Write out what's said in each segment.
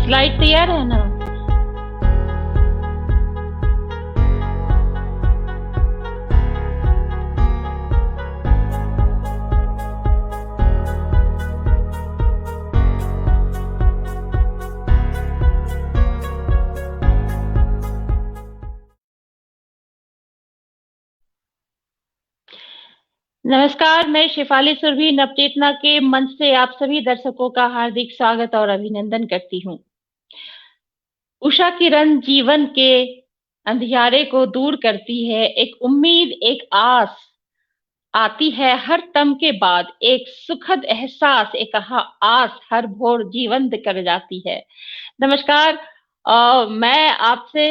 Slide तैयार है ना? नमस्कार, मैं शेफाली सुरभि नवचेतना के मंच से आप सभी दर्शकों का हार्दिक स्वागत और अभिनंदन करती हूँ। उषा किरण जीवन के अंधियारे को दूर करती है, एक उम्मीद, एक आस आती है हर तम के बाद, एक सुखद एहसास, एक आस हर भोर जीवंत कर जाती है। नमस्कार, मैं आपसे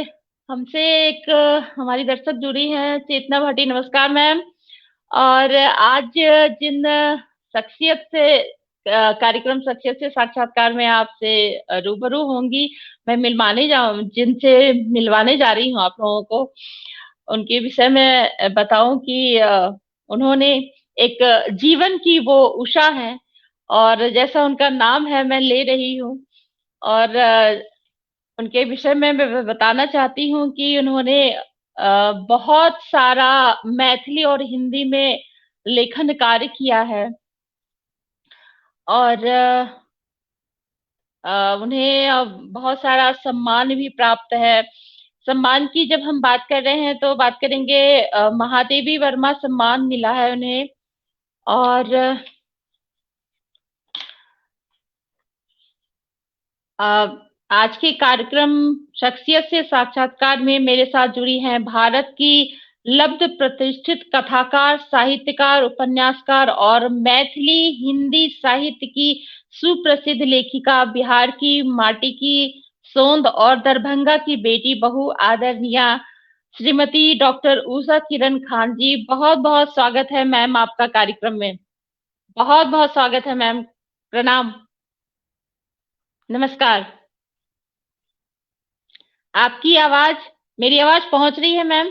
हमसे एक हमारी दर्शक जुड़ी हैं चेतना भाटी। नमस्कार मैम। और आज जिन शख्सियत से कार्यक्रम शख्सियत से साक्षात्कार में आपसे रूबरू होंगी, मैं जिनसे मिलवाने जा रही हूँ आप लोगों को, उनके विषय में बताऊं कि उन्होंने एक जीवन की वो उषा है, और जैसा उनका नाम है मैं ले रही हूँ। और उनके विषय में मैं बताना चाहती हूँ कि उन्होंने बहुत सारा मैथिली और हिंदी में लेखन कार्य किया है, और उन्हें बहुत सारा सम्मान भी प्राप्त है। सम्मान की जब हम बात कर रहे हैं तो बात करेंगे, महादेवी वर्मा सम्मान मिला है उन्हें। और आज के कार्यक्रम शख्सियत से साक्षात्कार में मेरे साथ जुड़ी हैं भारत की लब्ध प्रतिष्ठित कथाकार, साहित्यकार, उपन्यासकार और मैथिली हिंदी साहित्य की सुप्रसिद्ध लेखिका, बिहार की माटी की सोंद और दरभंगा की बेटी बहू आदरणीय श्रीमती डॉक्टर उषा किरण खान जी। बहुत बहुत स्वागत है मैम आपका कार्यक्रम में। बहुत बहुत स्वागत है मैम। प्रणाम। नमस्कार। आपकी आवाज, मेरी आवाज पहुंच रही है मैम?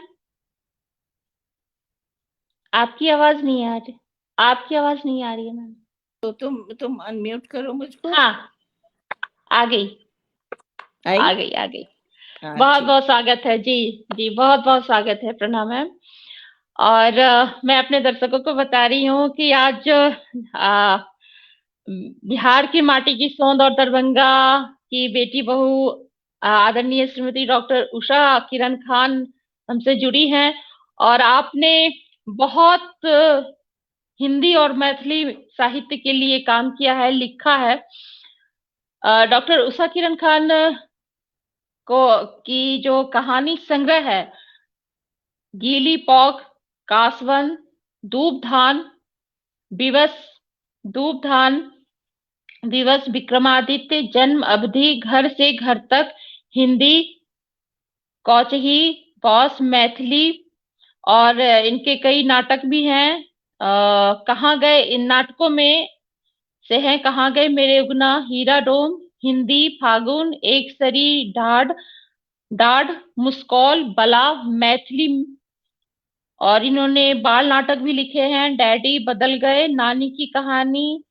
आपकी आवाज नहीं आ रही, आपकी आवाज नहीं आ रही है मैम। तो तुम अनम्यूट करो मुझको। हाँ, आ गई, आ गई, आ गई। बहुत बहुत स्वागत है जी। जी बहुत बहुत स्वागत है। प्रणाम मैम। और मैं अपने दर्शकों को बता रही हूँ कि आज बिहार की माटी की सोंद और दरभंगा की बेटी बहू आदरणीय श्रीमती डॉक्टर उषा किरण खान हमसे जुड़ी हैं, और आपने बहुत हिंदी और मैथिली साहित्य के लिए काम किया है, लिखा है। डॉक्टर उषा किरण खान को की जो कहानी संग्रह है, गीली पौक, कासवन, दूबधान, विवश, दूबधान दिवस, विक्रमादित्य, जन्म अवधि, घर से घर तक, हिंदी, कौचही, बॉस, मैथिली, और इनके कई नाटक भी हैं। कहाँ गए, इन नाटकों में से हैं कहाँ गए मेरे उगना, हीरा डोम, हिंदी, फागुन, एक सरी, ढाढ़, डाढ़, मुस्कौल, बला, मैथिली। और इन्होंने बाल नाटक भी लिखे हैं, डैडी बदल गए, नानी की कहानी,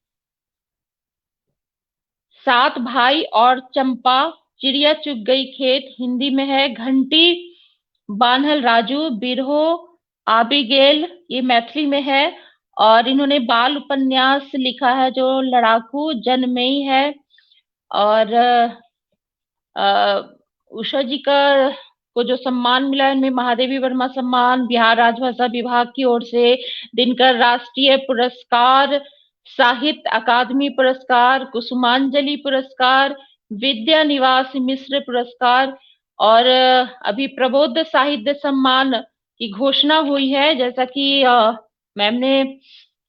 सात भाई और चंपा, चिड़िया चुग गई खेत, हिंदी में है, घंटी, बान्हल राजू, बिरहो, आबिगेल, ये मैथिली में है। और इन्होंने बाल उपन्यास लिखा है जो लड़ाकू, जनमयी है। और उषा जी का को जो सम्मान मिला है, इनमें महादेवी वर्मा सम्मान, बिहार राजभाषा विभाग की ओर से दिनकर राष्ट्रीय पुरस्कार, साहित्य अकादमी पुरस्कार, कुसुमांजलि पुरस्कार, विद्या निवास मिश्र पुरस्कार, और अभी प्रबोध साहित्य सम्मान की घोषणा हुई है, जैसा कि मैम ने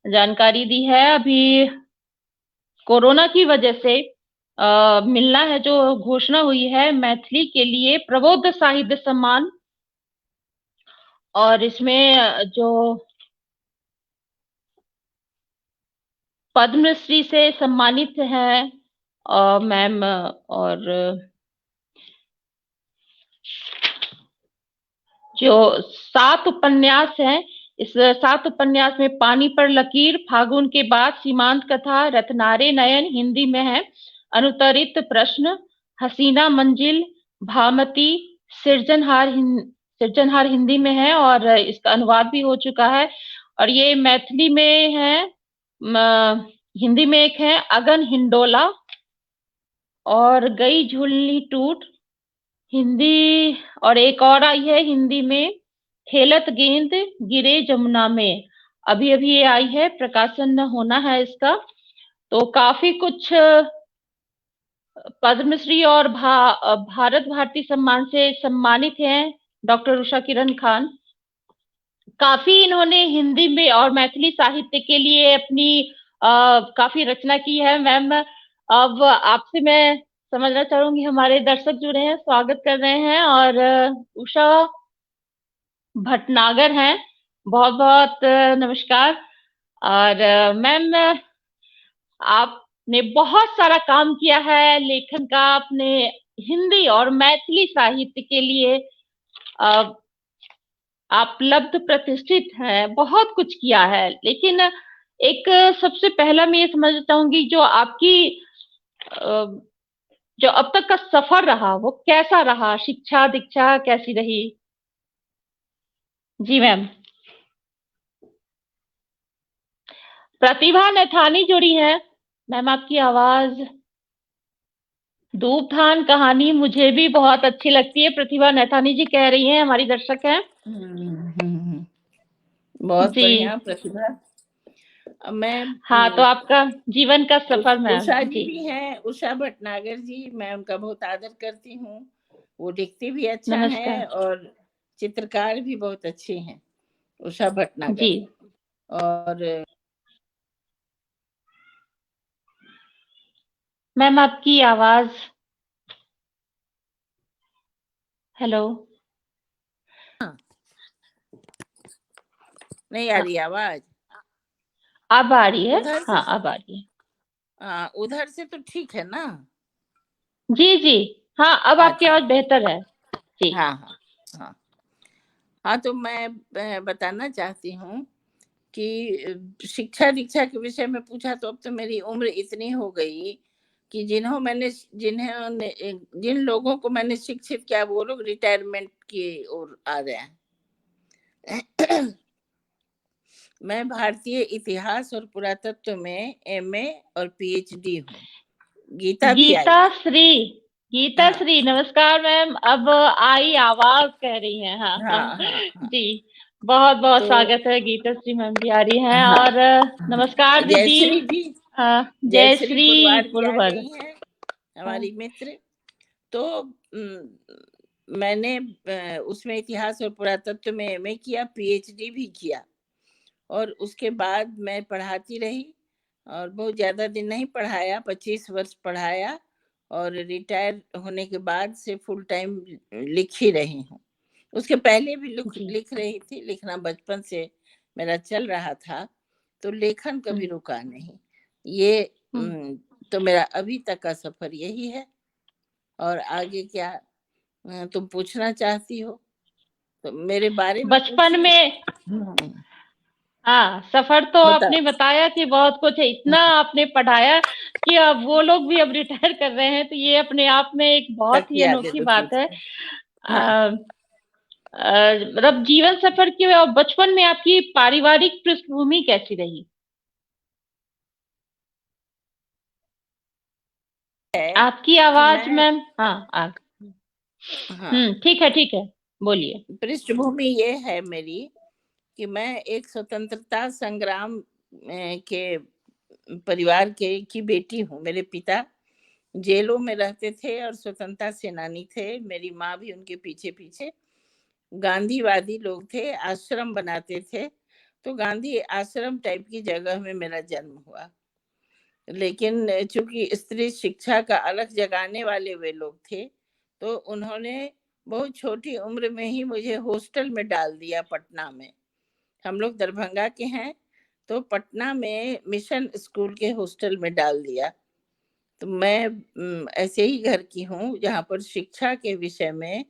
जानकारी दी है। अभी कोरोना की वजह से मिलना है, जो घोषणा हुई है मैथिली के लिए प्रबोध साहित्य सम्मान। और इसमें जो पद्मश्री से सम्मानित है मैम, और जो 7 उपन्यास हैं, इस 7 उपन्यास में पानी पर लकीर, फागुन के बाद, सीमांत कथा, रत्नारे नयन हिंदी में है, अनुत्तरित प्रश्न, हसीना मंजिल, भामती, सिरजनहार हिंदी में है और इसका अनुवाद भी हो चुका है। और ये मैथिली में है, हिंदी में एक है अगन हिंडोला और गई झूलनी टूट हिंदी, और एक और आई है हिंदी में, खेलत गेंद गिरे जमुना में। अभी अभी ये आई है, प्रकाशन होना है इसका। तो काफी कुछ पद्मश्री और भारत भारती सम्मान से सम्मानित हैं डॉक्टर उषा किरण खान। काफी इन्होंने हिंदी में और मैथिली साहित्य के लिए अपनी काफी रचना की है। मैम, अब आपसे मैं समझना चाहूंगी, हमारे दर्शक जुड़े हैं, स्वागत कर रहे हैं, और उषा भटनागर हैं। बहुत बहुत नमस्कार। और मैम, आपने बहुत सारा काम किया है लेखन का, आपने हिंदी और मैथिली साहित्य के लिए अ, आप लब्ध प्रतिष्ठित हैं, बहुत कुछ किया है। लेकिन एक सबसे पहला मैं ये समझना चाहूंगी, जो आपकी जो अब तक का सफर रहा वो कैसा रहा, शिक्षा दीक्षा कैसी रही? जी मैम। प्रतिभा नैथानी जुड़ी है। मैम, आपकी आवाज। धूपधान कहानी मुझे भी बहुत अच्छी लगती है, प्रतिभा नैथानी जी कह रही हैं, हमारी दर्शक हैं। बहुत जी बढ़िया प्रतिभा। मैं हाँ, तो आपका जीवन का सफर में। उषा जी जी भी हैं, उषा भटनागर जी, मैं उनका बहुत आदर करती हूँ। वो लिखते भी अच्छा नमस्कार है और चित्रकार भी बहुत अच्छे हैं, उषा भटनागर। जी। और मैम, आपकी आवाज। हेलो। नहीं आ रही आवाज? अब आ रही है। उधर हाँ, से अब आ रही है। उधर से तो ठीक है ना? जी जी। हाँ, अब आपकी अच्छा, आवाज बेहतर है। जी हाँ हाँ हाँ। हाँ, तो मैं बताना चाहती हूँ कि शिक्षा दीक्षा के विषय में पूछा तो अब तो मेरी उम्र इतनी हो गई कि जिन लोगों को मैंने शिक्षित किया वो लोग रिटायरमेंट की ओर आ रहे हैं। मैं भारतीय इतिहास और पुरातत्व में एमए और पीएचडी हूँ। गीता भी आई है। गीता हाँ श्री नमस्कार मैम। अब आई आवाज कह रही हैं। हाँ हाँ। हाँ हाँ हाँ। जी, बहुत बहुत तो स्वागत है, गीता श्री मैम भी आ रही हैं। हाँ और नमस्कार दीदी। जयश्री जी, जय जयश्री श्री पुरवार जी आ पुरवर। गई हैं, हाँ हमारी मित्र। तो मैंने उसमें इतिहास और पुरातत्व में एमए किया, पीएचडी भी किया, और उसके बाद मैं पढ़ाती रही और बहुत ज़्यादा दिन नहीं पढ़ाया, 25 वर्ष पढ़ाया, और रिटायर होने के बाद से फुल टाइम लिख ही रही हूँ। उसके पहले भी जी। लिख रही थी, लिखना बचपन से मेरा चल रहा था, तो लेखन कभी रुका नहीं। ये तो मेरा अभी तक का सफर यही है। और आगे क्या तुम पूछना चाहती हो तो मेरे बारे में बचपन पूछिए। में। हाँ, सफर तो बताओ। आपने बताया कि बहुत कुछ है, इतना आपने पढ़ाया कि अब वो लोग भी अब रिटायर कर रहे हैं, तो ये अपने आप में एक बहुत तक ही याद है अनोखी तो बात है। पूछो। हाँ, अ, मतलब जीवन सफर की, और बचपन में आपकी पारिवारिक पृष्ठभूमि कैसी रही? है आपकी कि आवाज मैं, मैम। हाँ हाँ, ठीक है ठीक है, बोलिए। पृष्ठभूमि ये है मेरी कि मैं एक स्वतंत्रता संग्राम के परिवार के की बेटी हूँ। मेरे पिता जेलों में रहते थे और स्वतंत्रता सेनानी थे। मेरी माँ भी उनके पीछे पीछे गांधीवादी लोग थे, आश्रम बनाते थे। तो गांधी आश्रम टाइप की जगह में मेरा जन्म हुआ। लेकिन चूंकि स्त्री शिक्षा का अलग जगाने वाले वे लोग थे, तो उन्होंने बहुत छोटी उम्र में ही मुझे हॉस्टल में डाल दिया पटना में। हम लोग दरभंगा के हैं, तो पटना में मिशन स्कूल के हॉस्टल में डाल दिया। तो मैं ऐसे ही घर की हूँ जहाँ पर शिक्षा के विषय में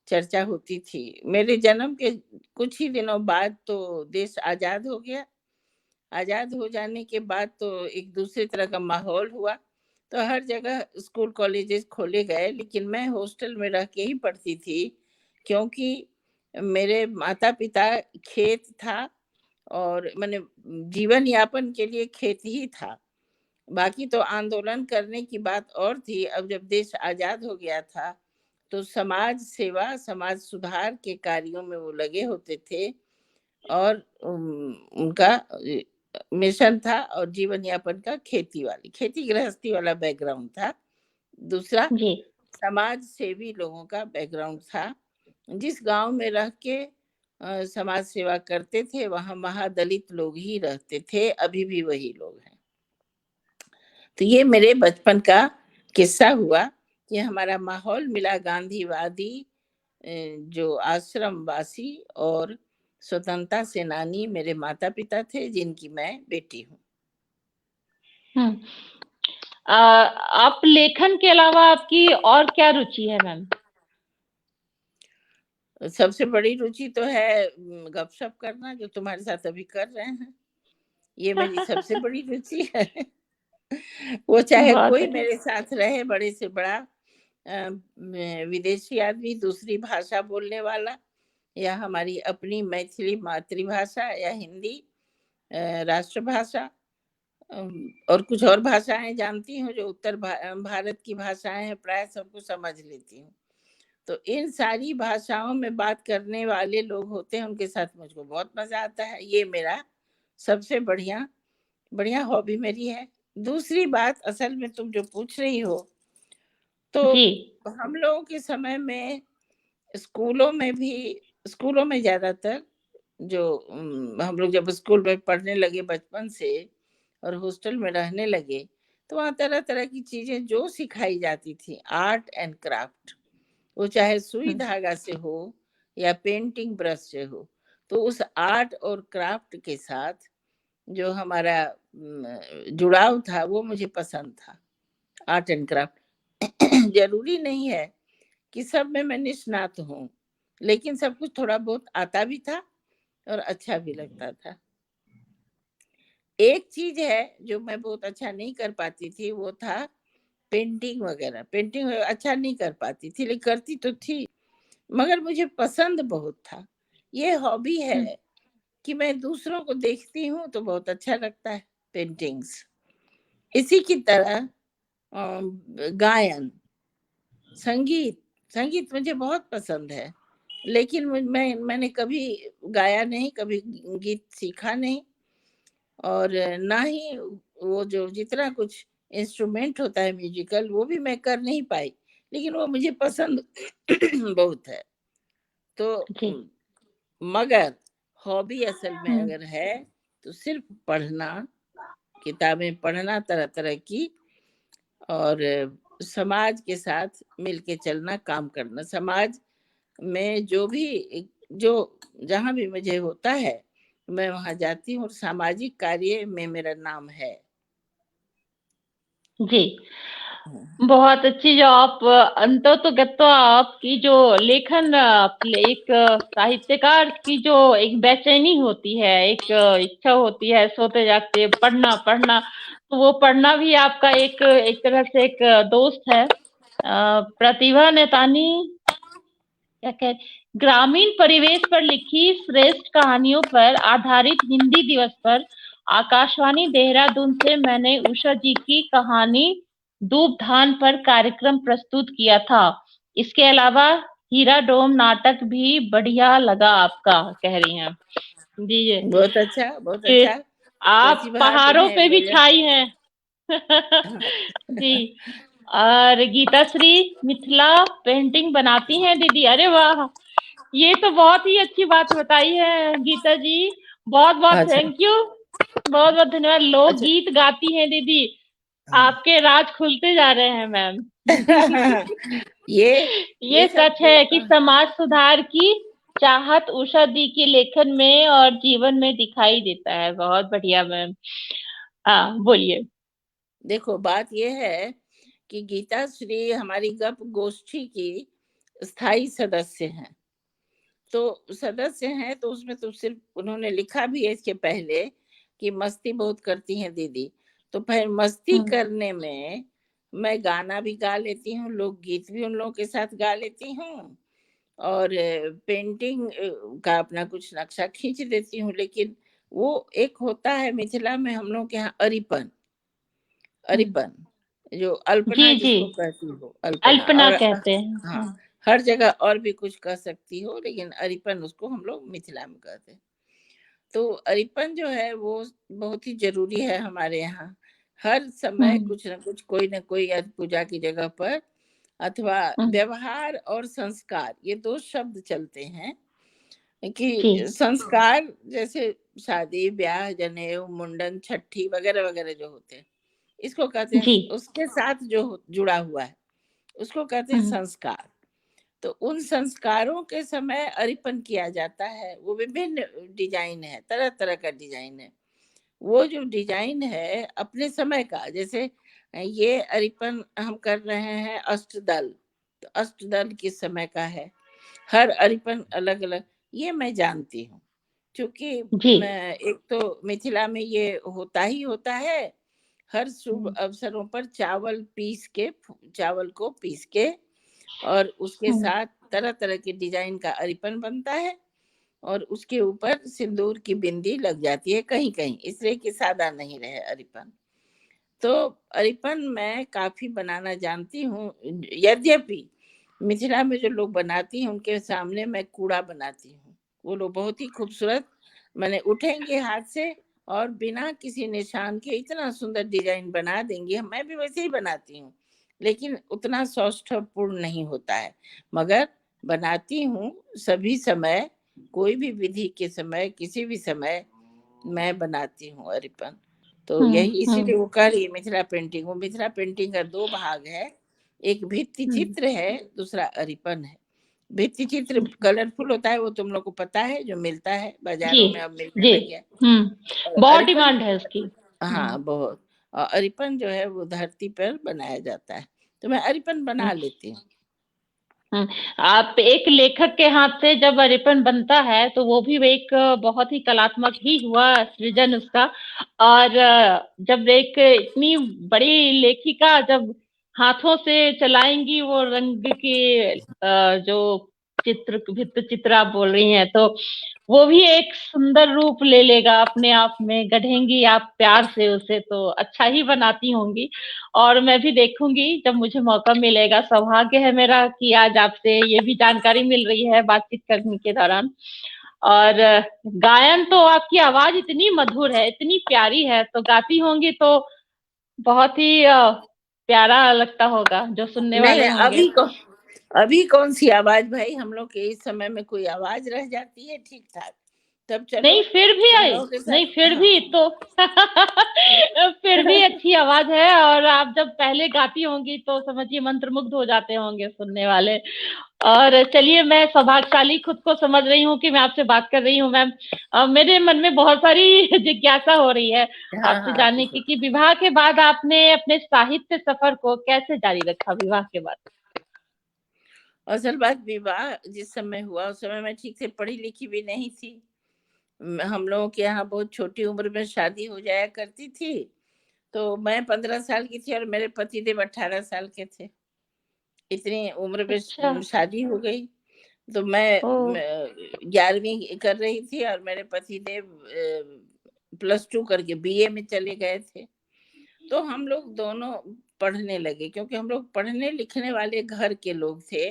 चर्चा होती थी। मेरे जन्म के कुछ ही दिनों बाद तो देश आजाद हो गया। आजाद हो जाने के बाद तो एक दूसरे तरह का माहौल हुआ। तो हर जगह स्कूल कॉलेजेस खोले गए, लेकिन मैं हॉस्टल में रह के ही पढ़ती थी, क्योंकि मेरे माता पिता खेत था और मैंने जीवन यापन के लिए खेत ही था। बाकी तो आंदोलन करने की बात और थी। अब जब देश आजाद हो गया था, तो समाज सेवा, समाज सुधार के कार्यों में वो लगे होते थे और उनका मिशन था और जीवन यापन का खेती गृहस्थी वाला बैकग्राउंड था। दूसरा, जी समाज सेवी लोगों का बैकग्राउंड था। जिस गांव में रह के समाज सेवा करते थे, वहां महादलित लोग ही रहते थे, अभी भी वही लोग हैं। तो ये मेरे बचपन का किस्सा हुआ कि हमारा माहौल मिला गांधीवादी, जो आश्रम वासी और स्वतंत्रता सेनानी मेरे माता पिता थे, जिनकी मैं बेटी हूँ। हम्म। आप लेखन के अलावा आपकी और क्या रुचि है मैम? सबसे बड़ी रुचि तो है गपशप करना, जो तुम्हारे साथ अभी कर रहे हैं। ये मेरी सबसे बड़ी रुचि है। वो चाहे बहुत कोई बढ़िया। मेरे साथ रहे, बड़े से बड़ा विदेशी आदमी, दूसरी भाषा बोलने वाला, या हमारी अपनी मैथिली मातृभाषा या हिंदी राष्ट्रभाषा, और कुछ और भाषाएं जानती हूँ जो उत्तर भारत की भाषाएं हैं, प्राय सबको समझ लेती हूँ। तो इन सारी भाषाओं में बात करने वाले लोग होते हैं, उनके साथ मुझको बहुत मजा आता है। ये मेरा सबसे बढ़िया बढ़िया हॉबी मेरी है। दूसरी बात, असल में तुम जो पूछ रही हो, तो जी हम लोगों के समय में स्कूलों में ज्यादातर जो हम लोग जब स्कूल में पढ़ने लगे बचपन से और हॉस्टल में रहने लगे, तो वहाँ तरह तरह की चीजें जो सिखाई जाती थी, आर्ट एंड क्राफ्ट, वो चाहे सुई धागा से हो या पेंटिंग ब्रश से हो, तो उस आर्ट और क्राफ्ट के साथ जो हमारा जुड़ाव था, वो मुझे पसंद था। आर्ट एंड क्राफ्ट जरूरी नहीं है कि सब में मैं निष्णात हूँ, लेकिन सब कुछ थोड़ा बहुत आता भी था और अच्छा भी लगता था। एक चीज है जो मैं बहुत अच्छा नहीं कर पाती थी, वो था पेंटिंग वगैरह। पेंटिंग अच्छा नहीं कर पाती थी, लेकिन करती तो थी, मगर मुझे पसंद बहुत था। ये हॉबी है कि मैं दूसरों को देखती हूँ तो बहुत अच्छा लगता है पेंटिंग्स। इसी की तरह गायन, संगीत संगीत मुझे बहुत पसंद है, लेकिन मैंने कभी गाया नहीं, कभी गीत सीखा नहीं, और ना ही वो जो जितना कुछ इंस्ट्रूमेंट होता है म्यूजिकल, वो भी मैं कर नहीं पाई, लेकिन वो मुझे पसंद बहुत है। तो जी मगर हॉबी असल में अगर है तो सिर्फ पढ़ना, किताबें पढ़ना तरह तरह की, और समाज के साथ मिलके चलना, काम करना। समाज में जो जहाँ भी मुझे होता है, मैं वहां जाती हूँ, और सामाजिक कार्य में मेरा नाम है। जी बहुत अच्छी। जो आप अंततोगत्वा आपकी जो लेखन, एक साहित्यकार की जो एक बेचैनी होती है, एक इच्छा होती है सोते जागते पढ़ना पढ़ना, तो वो पढ़ना भी आपका एक एक तरह से एक दोस्त है। प्रतिभा नेतानी क्या कह ग्रामीण परिवेश पर लिखी श्रेष्ठ कहानियों पर आधारित हिंदी दिवस पर आकाशवाणी देहरादून से मैंने उषा जी की कहानी दूबधान पर कार्यक्रम प्रस्तुत किया था। इसके अलावा हीरा डोम नाटक भी बढ़िया लगा आपका, कह रही हैं जी। बहुत अच्छा, बहुत कि अच्छा। आप प्रतिभा पहाड़ों तुम्हें पे भी मेरे छाई हैं। जी। और गीता श्री मिथिला पेंटिंग बनाती हैं दीदी, अरे वाह, ये तो बहुत ही अच्छी बात बताई है गीता जी। बहुत बहुत अच्छा थैंक यू, बहुत बहुत धन्यवाद। लोक अच्छा। गीत गाती हैं दीदी, आपके राज खुलते जा रहे हैं मैम। ये ये सब सच जो है कि समाज सुधार की चाहत उषा दी के लेखन में और जीवन में दिखाई देता है। बहुत बढ़िया मैम। हाँ बोलिए। देखो, बात ये है कि गीता श्री हमारी गप गोष्ठी की स्थायी सदस्य हैं। तो सदस्य हैं, तो उसमें तो सिर्फ उन्होंने लिखा भी है इसके पहले कि मस्ती बहुत करती हैं दीदी। तो फिर मस्ती करने में मैं गाना भी गा लेती हूँ, लोकगीत भी उन लोगों के साथ गा लेती हूँ और पेंटिंग का अपना कुछ नक्शा खींच देती हूँ। लेकिन वो एक होता है मिथिला में हम लोग के यहाँ अरिपन, हुँ। अरिपन, जो अल्पना जी, जी। जिसको कहती हो, अल्पना अल्पना और कहते हैं। हाँ, हाँ। हर जगह और भी कुछ कह सकती हो, लेकिन अरिपन उसको हम लोग मिथिला में कहते हैं। तो अरिपन जो है वो बहुत ही ज़रूरी है हमारे यहाँ। हर समय हुँ, कुछ न कुछ, कोई न कोई या पूजा की जगह पर अथवा हुँ। व्यवहार और संस्कार, ये 2 शब्द चलते हैं जी, कि संस्कार जैसे शादी, ब्याह, जनेऊ, मुंडन, छठी वगैरह-वगैरह जो होते हैं, इसको कहते हैं, जी। उसके साथ जो जुड़ा हुआ है, उसको कहते हैं हुँ, संस्कार। तो उन संस्कारों के समय अरिपन किया जाता है। वो विभिन्न डिज़ाइन है, तरह-तरह का डिज़ाइन है। वो जो डिज़ाइन है अपने समय का, जैसे ये अरिपन हम कर रहे हैं अष्टदल, तो अष्टदल किस समय का है, हर अरिपन अलग-अलग, ये मैं जानती हूँ। क्योंकि जी। मैं एक तो मिथिला में ये होता है, हर शुभ हुँ, अवसरों पर चावल को पीस के और उसके हुँ, साथ तरह-तरह के डिज़ाइन का अरिपन बनता है और उसके ऊपर सिंदूर की बिंदी लग जाती है कहीं-कहीं, इसलिए कि सादा नहीं रहे अरिपन। तो अरिपन मैं काफ़ी बनाना जानती हूँ, यद्यपि मिथिला में जो लोग बनाती हैं उनके सामने मैं कूड़ा बनाती हूँ। वो लोग बहुत ही खूबसूरत माने उठेंगे हाथ से और बिना किसी निशान के इतना सुंदर डिज़ाइन बना देंगी, मैं भी वैसे ही बनाती हूँ, लेकिन उतना सौष्ठवपूर्ण नहीं होता है। मगर बनाती हूँ सभी समय, कोई भी विधि के समय, किसी भी समय मैं बनाती हूँ अरिपन। तो हुँ, यही हुँ, इसीलिए वो कह रही है मिथिला पेंटिंग, वो मिथिला पेंटिंग का 2 भाग है, एक भित्ति हुँ। चित्र है, दूसरा अरिपन है। भित्ति चित्र कलरफुल होता है, वो तुम लोग को पता है, जो मिलता है जी, बाज़ारों में, अब मिलने जी। लग गया है। हुँ, और बहुत अरिपन डिमांड है उसकी। हुँ, हाँ, बहुत। अरिपन जो है वो धरती पर बनाया जाता है, तो मैं अरिपन हुँ। बना लेती हूँ। हुँ, आप एक लेखक के हाथ से जब रिबन बनता है, तो वो भी एक बहुत ही कलात्मक ही हुआ सृजन उसका। और जब एक इतनी बड़ी लेखिका जब हाथों से चलाएँगी वो रंग के जो भित्त चित्र आप बोल रही हैं, तो वो भी एक सुंदर रूप ले लेगा अपने आप में, गढ़ेंगी आप प्यार से उसे, तो अच्छा ही बनाती होंगी। और मैं भी देखूँगी जब मुझे मौका मिलेगा, सौभाग्य है मेरा कि आज आपसे ये भी जानकारी मिल रही है बातचीत करने के दौरान। और गायन तो आपकी आवाज़ इतनी मधुर है, इतनी प्यारी है, तो गाती होंगी तो बहुत ही प्यारा लगता होगा, जो सुनने नहीं, वाले होंगे। अभी कौन-सी आवाज़ भाई, हम लोग के इस समय में कोई आवाज़ रह जाती है ठीक-ठाक? तब चलो, नहीं, फिर भी तुम आई लोगों के नहीं, साथ फिर भी हाँ। तो फिर भी अच्छी आवाज़ है और आप जब पहले गाती होंगी तो समझिए मंत्रमुग्ध हो जाते होंगे सुनने वाले। और चलिए, मैं सौभाग्यशाली खुद को समझ रही हूँ कि मैं आपसे बात कर रही हूँ मैम। मेरे मन में बहुत सारी जिज्ञासा हो रही है हाँ, आपसे हाँ, जानने पूछो। की कि विवाह के बाद आपने अपने साहित्य सफ़र को कैसे जारी रखा विवाह के बाद? असल बात, विवाह जिस समय हुआ उस समय मैं ठीक से पढ़ी-लिखी भी नहीं थी। हम लोगों के यहाँ बहुत छोटी उम्र में शादी हो जाया करती थी, तो मैं 15 साल की थी और मेरे पतिदेव 18 साल के थे। इतनी उम्र में अच्छा। शादी हो गई। तो मैं ओह! 11वीं कर रही थी और मेरे पतिदेव +2 करके बीए में चले गए थे। तो हम लोग दोनों पढ़ने लगे, क्योंकि हम लोग पढ़ने लिखने वाले घर के लोग थे।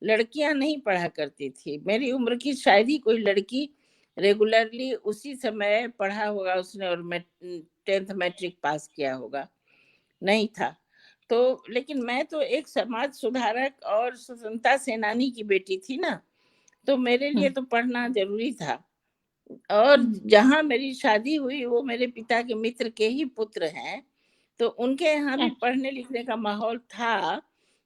लड़कियां नहीं पढ़ा करती थी, मेरी उम्र की शायद ही कोई लड़की रेगुलरली उसी समय पढ़ा होगा उसने, और 10th मैट्रिक पास किया होगा, नहीं था। तो लेकिन मैं तो एक समाज सुधारक और स्वतंत्रता सेनानी की बेटी थी ना, तो मेरे हुँ, लिए तो पढ़ना जरूरी था। और हुँ, जहाँ मेरी शादी हुई वो मेरे पिता के मित्र के ही पुत्र हैं, तो उनके यहाँ भी अच्छा। पढ़ने लिखने का माहौल था,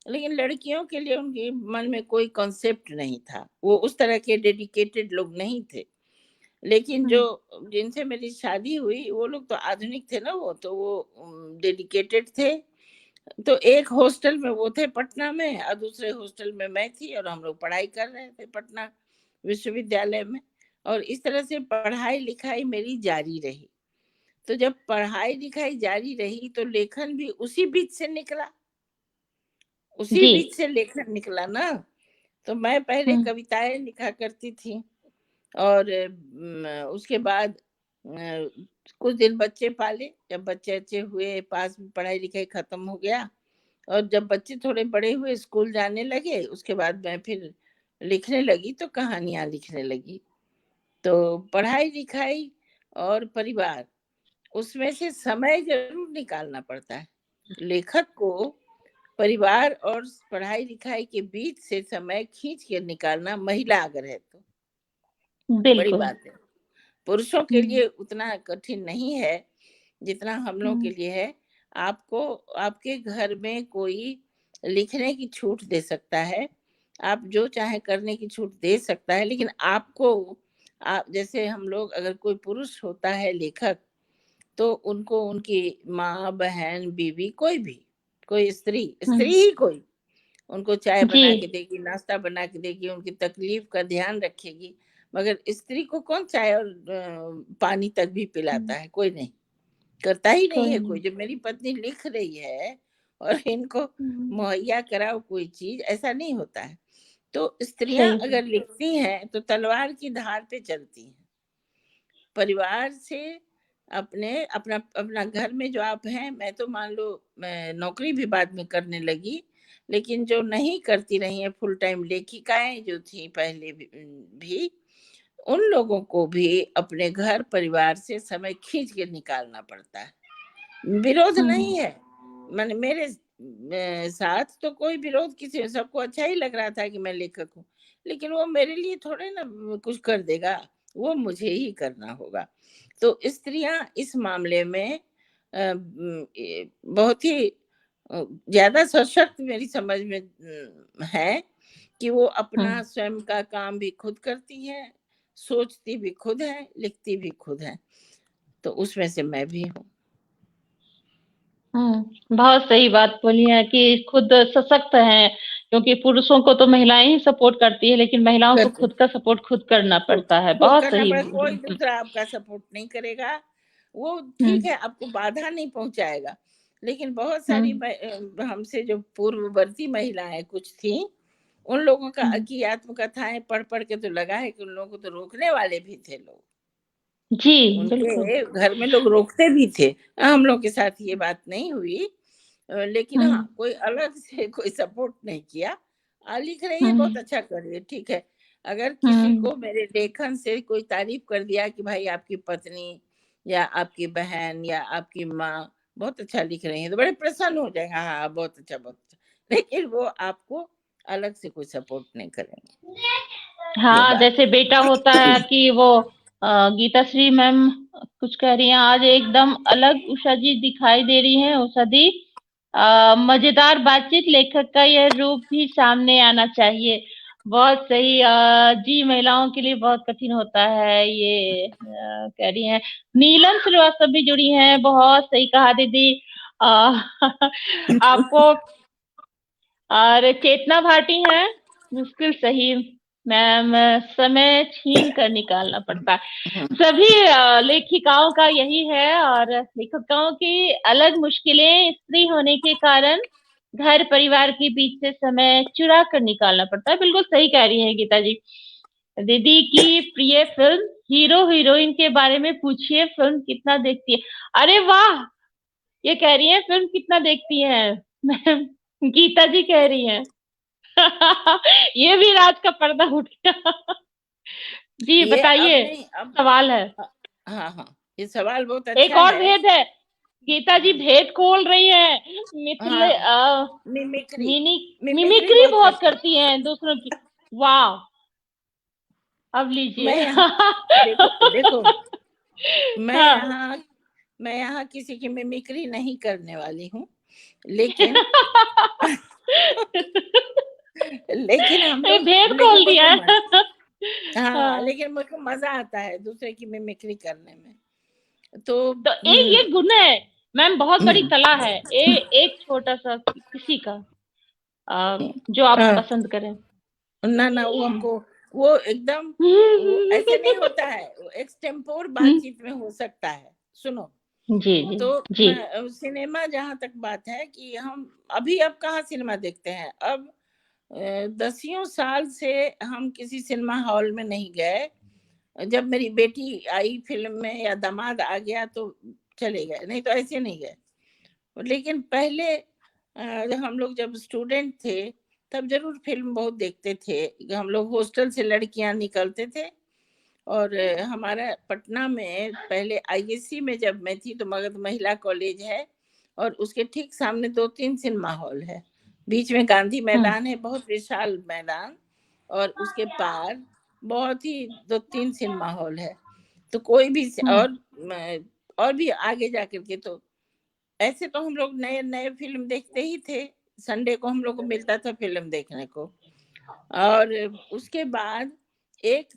लेकिन लड़कियों के लिए उनके मन में कोई कॉन्सेप्ट नहीं था। वो उस तरह के डेडिकेटेड लोग नहीं थे। लेकिन जो हुँ, जिनसे मेरी शादी हुई वो लोग तो आधुनिक थे ना, वो तो वो डेडिकेटेड थे। तो एक हॉस्टल में वो थे पटना में और दूसरे हॉस्टल में मैं थी, और हम लोग पढ़ाई कर रहे थे पटना विश्वविद्यालय में। और इस तरह से पढ़ाई लिखाई मेरी जारी रही। तो जब पढ़ाई लिखाई जारी रही तो लेखन भी उसी बीच से निकला। उसी जी। बीच से लेखन निकला ना। तो मैं पहले कविताएं लिखा करती थी और उसके बाद कुछ दिन बच्चे पाले। जब बच्चे अच्छे हुए, पास में पढ़ाई लिखाई खत्म हो गया और जब बच्चे थोड़े बड़े हुए, स्कूल जाने लगे, उसके बाद मैं फिर लिखने लगी, तो कहानियां लिखने लगी। तो पढ़ाई लिखाई और परिवार, उसमें से समय जरूर निकालना पड़ता है लेखक को। परिवार और पढ़ाई लिखाई के बीच से समय खींच के निकालना, महिला अगर है तो बड़ी बिल्कुल। बात है। पुरुषों के लिए उतना कठिन नहीं है जितना हम लोग के लिए है। आपको आपके घर में कोई लिखने की छूट दे सकता है, आप जो चाहे करने की छूट दे सकता है, लेकिन आपको, आप जैसे हम लोग, अगर कोई पुरुष होता है लेखक, तो उनको उनकी माँ, बहन, बीवी, कोई भी, कोई स्त्री स्त्री ही कोई, उनको चाय जी। बना के देगी, नाश्ता बना के देगी, उनकी तकलीफ का ध्यान रखेगी। मगर स्त्री को कौन चाय और पानी तक भी पिलाता है? कोई नहीं, करता ही नहीं कोई है नहीं। कोई। जब मेरी पत्नी लिख रही है और इनको मुहैया कराओ कोई चीज, ऐसा नहीं होता है। तो स्त्रियां सही। अगर लिखती हैं तो तलवार की धार पे चलती हैं। परिवार से, अपने अपना अपना घर में जो आप हैं, मैं तो मान लो मैं नौकरी भी बाद में करने लगी, लेकिन जो नहीं करती रही है फुल टाइम लेखिकाएं जो थी पहले भी, उन लोगों को भी अपने घर परिवार से समय खींच के निकालना पड़ता है। विरोध नहीं है, मैंने मेरे साथ तो कोई विरोध, किसी सबको अच्छा ही लग रहा था कि मैं लेखक हूँ, लेकिन वो मेरे लिए थोड़े ना कुछ कर देगा, वो मुझे ही करना होगा। तो स्त्रियां इस मामले में बहुत ही ज्यादा सशक्त मेरी समझ में है कि वो अपना स्वयं का काम भी खुद करती हैं, सोचती भी खुद है, लिखती भी खुद है। तो उसमें से मैं भी हूँ। बहुत सही बात बोली है कि खुद सशक्त हैं, क्योंकि पुरुषों को तो महिलाएं ही सपोर्ट करती है, लेकिन महिलाओं को करती खुद का सपोर्ट खुद करना खुद पड़ता है। खुद बहुत करना सही पड़े, कोई बोली। दूसरा आपका सपोर्ट नहीं करेगा। वो ठीक हम्म। है, आपको बाधा नहीं पहुंचाएगा, लेकिन बहुत सारी हम्म। हमसे जो पूर्ववर्ती महिलाएं कुछ थी, उन लोगों का हम्म। की आत्मकथाएं पढ़ पढ़ के तो लगा है कि उन लोगों को तो रोकने वाले भी थे लोग, जी। बिल्कुल। उनके घर में लोग रोकते भी थे। हम लोग के साथ ये बात नहीं हुई, लेकिन हाँ, कोई अलग से कोई सपोर्ट नहीं किया। लिख रही है, बहुत हम्म। अच्छा कर रही है, ठीक है। अगर किसी हम्म। को मेरे लेखन से कोई तारीफ कर दिया कि भाई आपकी पत्नी या आपकी बहन या आपकी माँ बहुत अच्छा लिख रही है, तो बड़े प्रसन्न हो जाएंगे, हाँ बहुत अच्छा, बहुत अच्छा। लेकिन वो आपको अलग से कोई सपोर्ट नहीं करेंगे, ये हाँ, बात जैसे बेटा होता है कि वो गीता श्री मैम कुछ कह रही हैं, आज एकदम अलग उषा जी दिखाई दे रही हैं। उषा दी, मजेदार बातचीत, लेखक का यह रूप भी सामने आना चाहिए। बहुत सही। जी, महिलाओं के लिए बहुत कठिन होता है ये, कह रही हैं। नीलम श्रीवास्तव भी जुड़ी हैं। बहुत सही कहा दीदी। आपको, और चेतना भाटी है। मुश्किल सही मैम, समय छीन कर निकालना पड़ता है। सभी लेखिकाओं का यही है, और लेखिकाओं की अलग मुश्किलें, स्त्री होने के कारण घर परिवार के बीच से समय चुरा कर निकालना पड़ता है। बिल्कुल सही कह रही है गीता जी। दीदी की प्रिय फिल्म, हीरो हीरोइन के बारे में पूछिए, फिल्म कितना देखती है। अरे वाह, ये कह रही है फिल्म कितना देखती है मैम, गीता जी कह रही हैं। ये भी राज का पर्दा उठ गया। जी ये अब बताइए, नहीं, अब सवाल है। हाँ हाँ, ये सवाल बहुत एक अच्छा और है। भेद है, गीता जी भेद खोल रही है। मिथिले हाँ, मिमिक्री, मिनी मिमिक्री मिमिक्री बहुत बहुत करते हैं। करती हैं दूसरों की। वाह, अब लीजिए। मैं यहाँ, देखो देखो, मैं हाँ। यहाँ मैं यहाँ किसी की मिमिक्री नहीं करने वाली हूँ, लेकिन लेकिन हम ये लोग, भेद लेकिन खोल दिया मुझको है। हाँ, हाँ। लेकिन मुझको मजा आता है दूसरे की मिमिक्री करने में। तो तो एक ये गुण है मैम, बहुत बड़ी हम्म, कला है। एक छोटा सा किसी का, जो आप हाँ, पसंद करें। ना ना, वो हमको, वो एकदम, वो ऐसे नहीं होता है, वो एक्सटेम्पोर बातचीत में हो सकता है। सुनो, जी जी तो जी। सिनेमा जहाँ तक बात है कि हम अभी अब कहाँ सिनेमा देखते हैं, अब 10 साल से हम किसी सिनेमा हॉल में नहीं गए। जब मेरी बेटी आई फिल्म में या दामाद आ गया तो चले गए, नहीं तो ऐसे नहीं गए। लेकिन पहले हम लोग जब स्टूडेंट थे तब जरूर फिल्म बहुत देखते थे। हम लोग हॉस्टल से लड़कियां निकलते थे और हमारा पटना में पहले आईएससी में जब मैं थी तो मगध महिला कॉलेज है और उसके ठीक सामने 2-3 सिनेमा हॉल है। बीच में गांधी मैदान है, बहुत विशाल मैदान, और उसके पार बहुत ही 2-3 सिनेमा हॉल है। तो कोई भी और भी आगे जाकर के तो ऐसे तो हम लोग नए नए फिल्म देखते ही थे। संडे को हम लोग को मिलता था फिल्म देखने को। और उसके बाद एक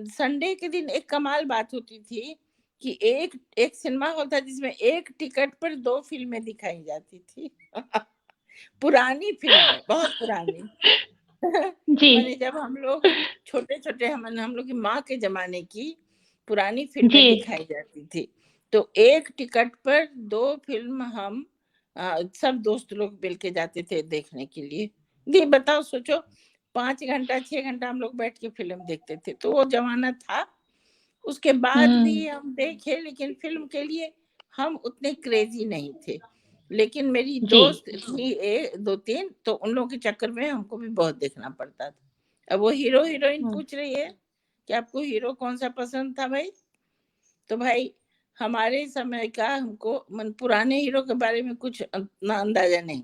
संडे के दिन एक कमाल बात होती थी कि एक एक सिनेमा हॉल था जिसमें एक टिकट पर 2 फिल्में दिखाई जाती थी। पुरानी फिल्में, बहुत पुरानी। जी माने जब हम लोग छोटे-छोटे हम लोग की माँ के ज़माने की पुरानी फिल्में जी। दिखाई जाती थी। तो एक टिकट पर 2 फिल्म हम सब दोस्त लोग मिल के जाते थे देखने के लिए। जी बताओ, सोचो 5 घंटा 6 घंटा हम लोग बैठ के फिल्म देखते थे। तो वो ज़माना था। उसके बाद भी हम देखे, लेकिन फिल्म के लिए हम उतने क्रेजी नहीं थे। लेकिन मेरी जी दोस्त थी 2-3, तो उन लोगों के चक्कर में हमको भी बहुत देखना पड़ता था। अब वो हीरो हीरोइन पूछ रही है कि आपको हीरो कौन सा पसंद था भाई? तो भाई हमारे समय का हमको पुराने हीरो के बारे में कुछ ना अंदाजा नहीं,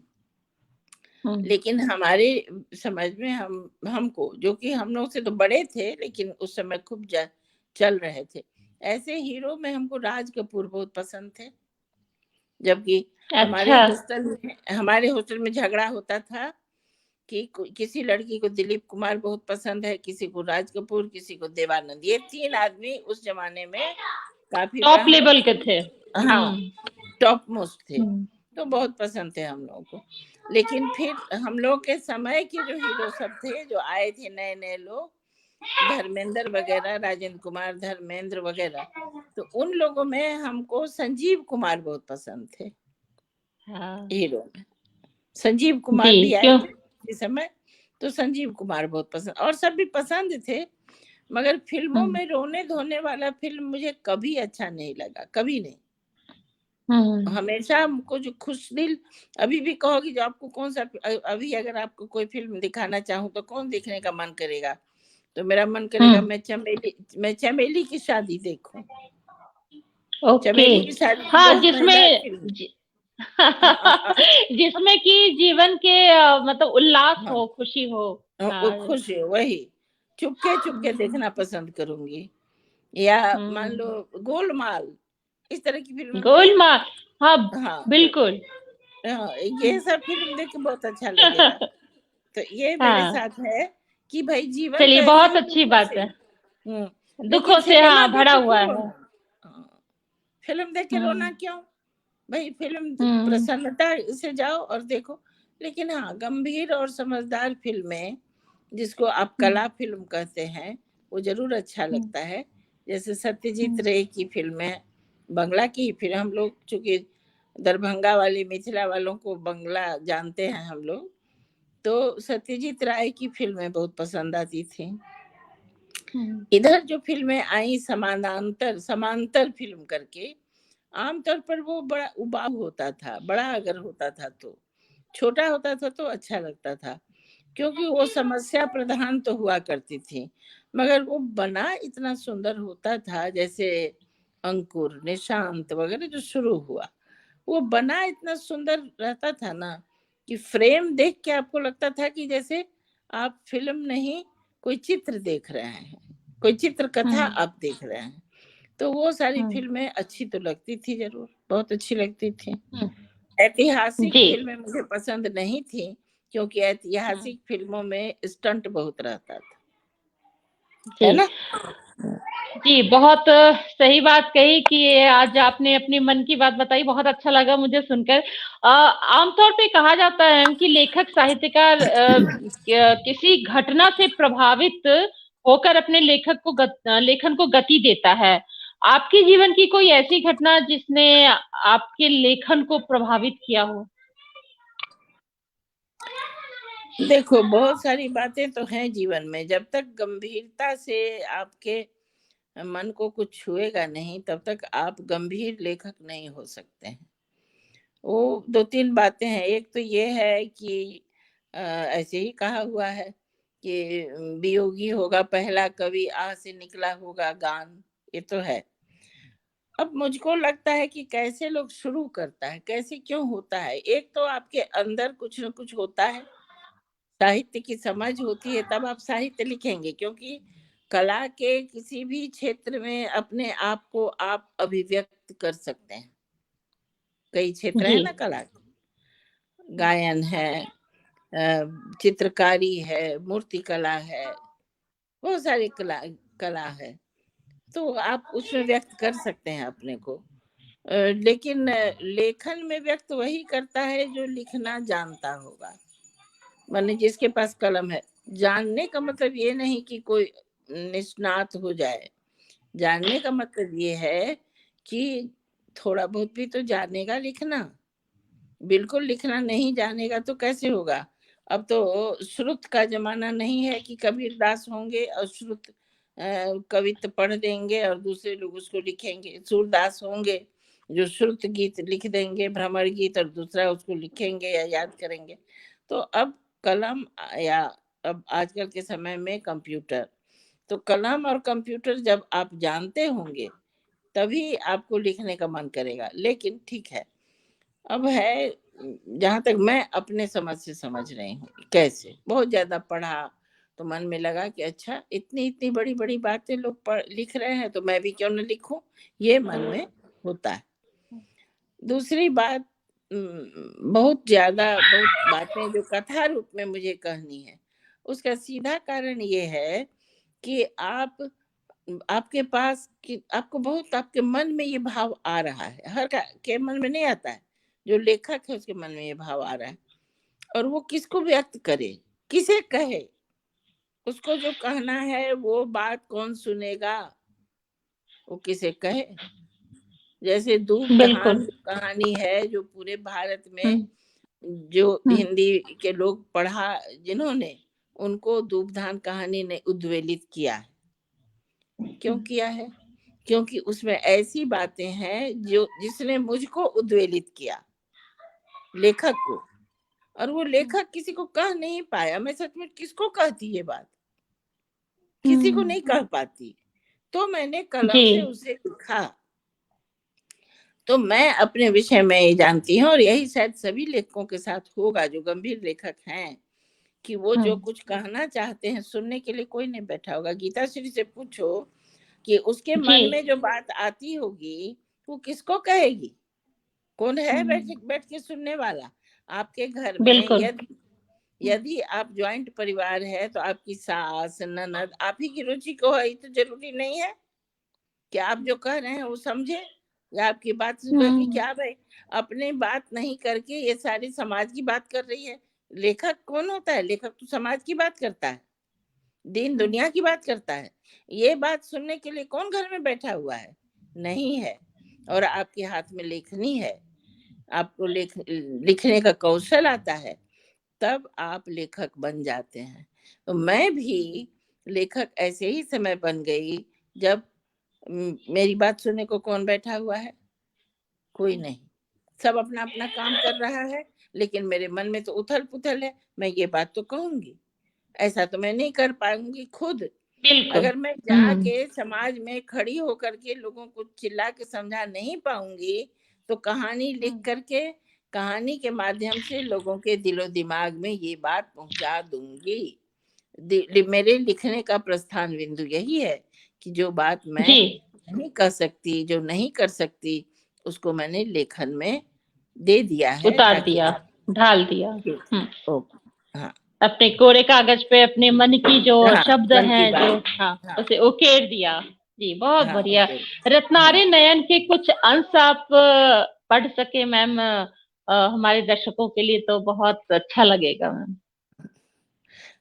लेकिन हमारे समझ में हमको, जो कि हम लोग से तो बड़े थे लेकिन उस समय खूब चल रहे थे, ऐसे हीरो में हमको राज कपूर बहुत पसंद थे। जबकि अच्छा। हमारे हॉस्टल में झगड़ा होता था कि किसी लड़की को दिलीप कुमार बहुत पसंद है, किसी को राज कपूर, किसी को देवानंद। ये 3 आदमी उस जमाने में काफी टॉप हम लेवल के लोग, थे। हाँ, टॉप मोस्ट थे। हम्म। तो बहुत पसंद थे हम लोगों को। लेकिन फिर हम लोग के समय के जो हीरो सब थे, जो आए थे नए नए लोग, धर्मेंद्र वगैरह, राजेंद्र कुमार, धर्मेंद्र वगैरह, तो उन लोगों में हमको संजीव कुमार बहुत पसंद थे हाँ। हीरो में। संजीव कुमार जी भी आए क्यों। थे इस समय, तो संजीव कुमार बहुत पसंद, और सब भी पसंद थे। मगर फिल्मों में रोने धोने वाला फिल्म मुझे कभी अच्छा नहीं लगा, कभी नहीं। हमेशा हमको जो खुश दिल, अभी भी कहोगी जो आपको कौन सा अभी अगर आपको कोई फिल्म दिखाना चाहूँ तो कौन देखने का मन करेगा? तो मेरा मन करेगा मैं चमेली की शादी देखूं। ओके। चमेली की शादी हाँ बहुत मजेदार जिसमें फिल्म। जिसमें कि जीवन के मतलब उल्लास हाँ, हो, खुशी हो। वो हाँ। खुश है, वही चुपके चुपके देखना पसंद करूंगी। या मान लो गोलमाल, इस तरह की फिल्म में, गोलमाल। हाँ हाँ बिल्कुल। हाँ, ये सब फिल्म देख के बहुत अच्छा लगेगा। तो ये मेरे हाँ साथ है कि भाई जीवन तो चलिए, ऐसे बहुत ही अच्छी दुखों बात से, है। लेकिन दुखों से सिनेमा हाँ देख भरा के हुआ क्यों है। रोना? हाँ, फिल्म देख के रोना हम्म क्यों? भाई फिल्म हम्म प्रसन्नता से जाओ और देखो। लेकिन हाँ, गंभीर और समझदार फिल्में, जिसको आप कला फिल्म कहते हैं, वो जरूर अच्छा लगता है। जैसे सत्यजीत रे की फिल्में, बंगला की, फिर हम लोग चूंकि दरभंगा वाले मिथिला वालों को बंगला जानते हैं हम लोग, तो सत्यजीत राय की फिल्में बहुत पसंद आती थी। इधर जो फिल्में आई समानांतर समांतर फिल्म करके, आमतौर पर वो बड़ा उबाऊ होता था। बड़ा अगर होता था तो, छोटा होता था तो अच्छा लगता था, क्योंकि वो समस्या प्रधान तो हुआ करती थी, मगर वो बना इतना सुंदर होता था। जैसे अंकुर, निशांत वगैरह जो शुरू हुआ, वो बना इतना सुंदर रहता था ना कि फ्रेम देख के आपको लगता था कि जैसे आप फिल्म नहीं, कोई चित्र देख रहे हैं, कोई चित्र कथा आप देख रहे हैं। तो वो सारी फिल्में अच्छी तो लगती थी, जरूर बहुत अच्छी लगती थी। ऐतिहासिक जी फिल्में मुझे पसंद नहीं थी, क्योंकि ऐतिहासिक फिल्मों में स्टंट बहुत रहता था, है जी ना? जी। बहुत सही बात कही कि ये आज आपने अपने मन की बात बताई, बहुत अच्छा लगा मुझे सुनकर। आमतौर पे कहा जाता है कि लेखक साहित्यकार किसी घटना से प्रभावित होकर अपने लेखन को गति देता है। आपके जीवन की कोई ऐसी घटना जिसने आपके लेखन को प्रभावित किया हो? देखो, बहुत सारी बातें तो हैं जीवन में। जब तक गंभीरता से आपके मन को कुछ छुएगा नहीं, तब तक आप गंभीर लेखक नहीं हो सकते हैं। वो 2-3 बातें हैं। एक तो ये है कि ऐसे ही कहा हुआ है कि वियोगी होगा पहला कवि, आह से निकला होगा गान। ये तो है। अब मुझको लगता है कि कैसे लोग शुरू करता है, कैसे क्यों होता है। एक तो आपके अंदर कुछ न कुछ होता है, साहित्य की समझ होती है, तब आप साहित्य लिखेंगे, क्योंकि कला के किसी भी क्षेत्र में अपने आप को आप अभिव्यक्त कर सकते हैं। कई क्षेत्र जी। है ना कला के, गायन है, चित्रकारी है, मूर्ति कला है, बहुत सारी कला है, तो आप उसमें व्यक्त कर सकते हैं अपने को। लेकिन लेखन में व्यक्त वही करता है जो लिखना जानता होगा, माने जिसके पास कलम है। जानने का मतलब ये नहीं कि कोई निष्णात हो जाए। जानने का मतलब ये है कि थोड़ा बहुत भी तो जानेगा लिखना। बिल्कुल लिखना नहीं जानेगा तो कैसे होगा। अब तो श्रुत का जमाना नहीं है कि कबीरदास होंगे और श्रुत कवित्त पढ़ देंगे और दूसरे लोग उसको लिखेंगे। सूरदास होंगे जो श्रुत गीत लिख देंगे, भ्रमर गीत, और दूसरा उसको लिखेंगे या याद करेंगे। तो अब कलम या अब आजकल के समय में कंप्यूटर, तो कलम और कंप्यूटर जब आप जानते होंगे तभी आपको लिखने का मन करेगा। लेकिन ठीक है, अब है, जहाँ तक मैं अपने समझ से समझ रही हूँ, कैसे बहुत ज्यादा पढ़ा तो मन में लगा कि अच्छा इतनी इतनी बड़ी बड़ी बातें लोग पढ़ लिख रहे हैं, तो मैं भी क्यों न लिखूं, ये मन में होता है। दूसरी बात, बहुत बातें जो कथा रूप में मुझे कहनी है, उसका सीधा कारण ये है कि आपके पास कि आपको बहुत आपके मन में ये भाव आ रहा है, हर का के मन में नहीं आता है। जो लेखक है उसके मन में ये भाव आ रहा है, और वो किसको व्यक्त करे, किसे कहे, उसको जो कहना है वो बात कौन सुनेगा, वो किसे कहे। जैसे दूब बिल्कुल। दहान कहानी है जो पूरे भारत में, हुँ, जो हुँ, हिंदी के लोग पढ़ा जिन्होंने, उनको दूबधान कहानी ने उद्वेलित किया है। क्यों हुँ, किया है? क्योंकि उसमें ऐसी बातें हैं जो जिसने मुझको उद्वेलित किया, लेखक को। और वो लेखक किसी को कह नहीं पाया। मैं सच में किसको कहती ये बात, किसी को हुँ, नहीं कह पाती। तो मैंने जी। कलम से उसे लिखा। तो मैं अपने विषय में ये जानती हूँ, और यही शायद सभी लेखकों के साथ होगा जो गंभीर लेखक हैं, कि वो हुँ, जो कुछ कहना चाहते हैं, सुनने के लिए कोई नहीं बैठा होगा। गीता श्री से पूछो कि उसके जी। मन में जो बात आती होगी वो किसको कहेगी, कौन है बैठ हुँ, बैठ के सुनने वाला। आपके घर में बिल्कुल। यदि यदि आप ज्वाइंट परिवार है, तो आपकी सास ननद आप ही की रुचि को है, ये तो जरूरी नहीं है कि आप जो कह रहे हैं वो समझे या आपकी बात सुन कि हुँ, क्या भाई, अपने बात नहीं करके ये सारी समाज की बात कर रही है। लेखक कौन होता है? लेखक तो समाज की बात करता है, दीन हुँ, दुनिया की बात करता है। ये बात सुनने के लिए कौन घर में बैठा हुआ है? नहीं है। और आपके हाथ में लेखनी है, आपको लिखने का कौशल आता है, तब आप लेखक बन जाते हैं। तो मैं भी लेखक ऐसे ही समय बन गई जब मेरी बात सुनने को कौन बैठा हुआ है? कोई नहीं। सब अपना अपना काम कर रहा है, लेकिन मेरे मन में तो उथल पुथल है। मैं ये बात तो कहूंगी, ऐसा तो मैं नहीं कर पाऊंगी खुद। बिल्कुल। अगर मैं हुँ, जाके समाज में खड़ी होकर के लोगों को चिल्ला के समझा नहीं पाऊंगी, तो कहानी लिख हुँ, करके, कहानी के माध्यम से लोगों के दिलो दिमाग में ये बात पहुंचा दूंगी। मेरे लिखने का प्रस्थान बिंदु यही है कि जो बात जी, मैं नहीं कर सकती, जो नहीं कर सकती, उसको मैंने लेखन में दे दिया है उतार ताकि दिया, आप ढाल दिया। हुँ, ओ, हाँ अपने कोरे कागज पे अपने मन की जो हाँ, शब्द मन की हैं, जो बात, हाँ, हाँ उसे उकेर दिया। जी, बहुत हाँ बढ़िया। ओके, हाँ रत्नारी नयन के कुछ अंश आप पढ़ सके मैम, हमारे दर्शकों के लिए तो बहुत अच्छा लगेगा मैम।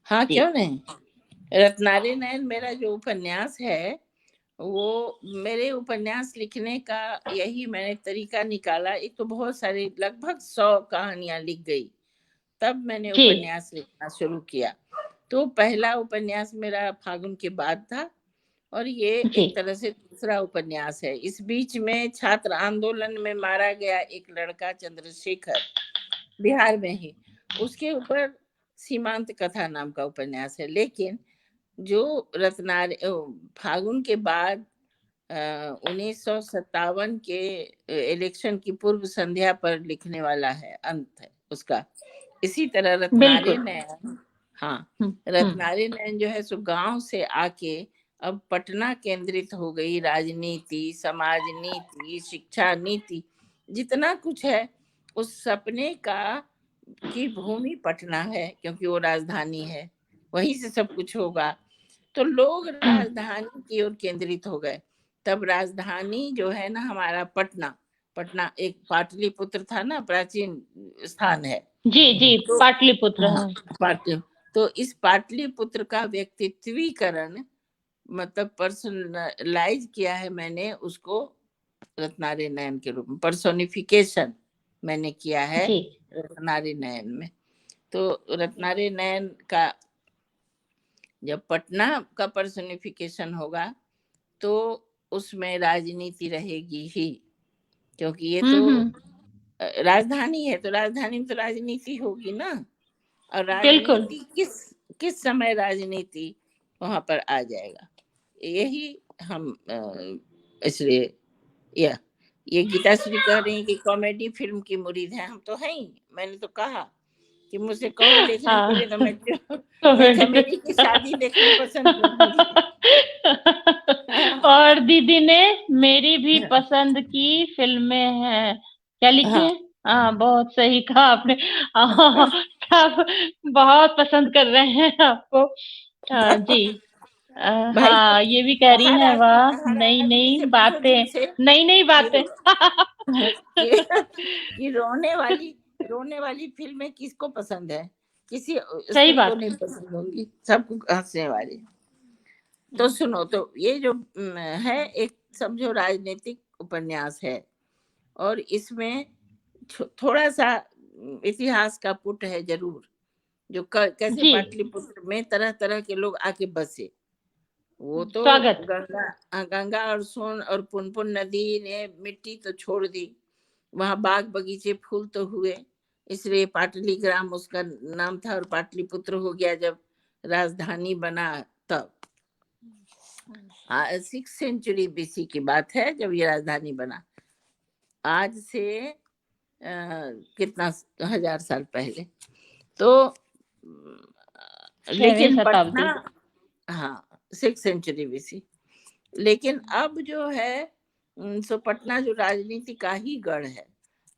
हाँ, जी। क्यों नहीं। रत्नारी नयन मेरा जो उपन्यास है, वो मेरे उपन्यास लिखने का यही मैंने तरीका निकाला। एक तो बहुत सारी लगभग 100 कहानियां लिख गई, तब मैंने जी उपन्यास लिखना शुरू किया। तो पहला उपन्यास मेरा फागुन के बाद था, और ये जी एक तरह से दूसरा उपन्यास है। इस बीच में छात्र आंदोलन में मारा गया एक लड़का चंद्रशेखर, बिहार में ही, उसके ऊपर सीमांत कथा नाम का उपन्यास है। लेकिन जो रत्नार फागुन के बाद 1957 के इलेक्शन की पूर्व संध्या पर लिखने वाला है, अंत है उसका। इसी तरह रत्नारे बिल्कुल। नयन, हाँ, हम्म। रत्नारे नयन जो है सो गांव से आके अब पटना केंद्रित हो गई। राजनीति, समाज नीति, शिक्षा नीति, जितना कुछ है उस सपने का की भूमि पटना है, क्योंकि वो राजधानी है, वहीं से सब कुछ होगा। तो लोग हम्म। राजधानी की ओर केंद्रित हो गए। तब राजधानी जो है ना हमारा पटना, पटना एक पाटलिपुत्र था ना, प्राचीन स्थान है। जी जी, तो पाटलिपुत्र। हाँ, हाँ पाटलि तो इस पाटलिपुत्र का व्यक्तित्वीकरण, मतलब पर्सनलाइज किया है मैंने उसको रत्नारे नयन के रूप में, पर्सोनिफिकेशन मैंने किया है जी। रत्नारे नयन में। तो रत्नारे नयन का जब पटना का पर्सोनिफिकेशन होगा तो उसमें राजनीति रहेगी ही, क्योंकि ये तो हम्म। राजधानी है, तो राजधानी में तो राजनीति होगी ना। और बिल्कुल। राजनीति किस किस समय राजनीति वहां पर आ जाएगा, यही हम इसलिए यह ये गीता श्री कह रही है कि कॉमेडी फिल्म की मुरीद है। हम तो हैं ही। मैंने तो कहा कि मुझसे कहो देखने के हाँ। लिए, तो मैं कॉमेडी। चमेली की शादी देखना पसंद करूंगी। और दीदी ने मेरी भी पसंद की फिल्में हैं, क्या लिखी हाँ, है? हाँ, बहुत सही कहा आपने। हाँ, सब बहुत पसंद कर रहे हैं आपको। हाँ जी। भाई हाँ, ये भी कह रही हैं, वाह हर नई आदमी नई से पूछो दिल बातें, से नई नई कि बातें। कि रोने वाली फिल्में किसको पसंद है? किसी सही स्त्री को बात। नहीं पसंद होंगी, सबको हंसने वाली। तो सुनो, तो ये जो है एक समझो राजनीतिक उपन्यास है, और इसमें थोड़ा सा इतिहास का पुट है जरूर। जो कैसे जी। पाटलिपुत्र में तरह तरह के लोग आके बसे। वो तो स्वागत। गंगा और सोन और पुनपुन नदी ने मिट्टी तो छोड़ दी, वहां बाग बगीचे फूल तो हुए, इसलिए पाटली ग्राम उसका नाम था, और पाटलिपुत्र हो गया जब राजधानी बना तब। 6th सेंचुरी बीसी की बात है जब ये राजधानी बना, आज से कितना 1000 साल पहले। तो 6वीं लेकिन पटना, शताब्दी। हाँ, 6th सेंचुरी बीसी। लेकिन अब जो है सो पटना जो राजनीति का ही गढ़ है,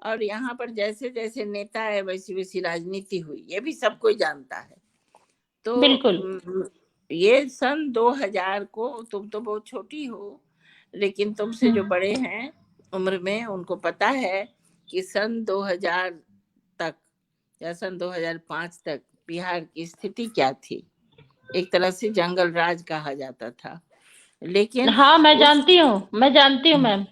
और यहाँ पर जैसे जैसे नेता है वैसी वैसी राजनीति हुई, ये भी सब कोई जानता है। तो बिल्कुल। ये सन 2000 को, तुम तो बहुत छोटी हो, लेकिन तुमसे जो हम्म। बड़े हैं उम्र में उनको पता है कि सन 2000 तक या सन 2005 तक बिहार की स्थिति क्या थी। एक तरह से जंगल राज कहा जाता था। लेकिन हाँ, मैं उस जानती हूँ, मैं जानती हूँ मैम।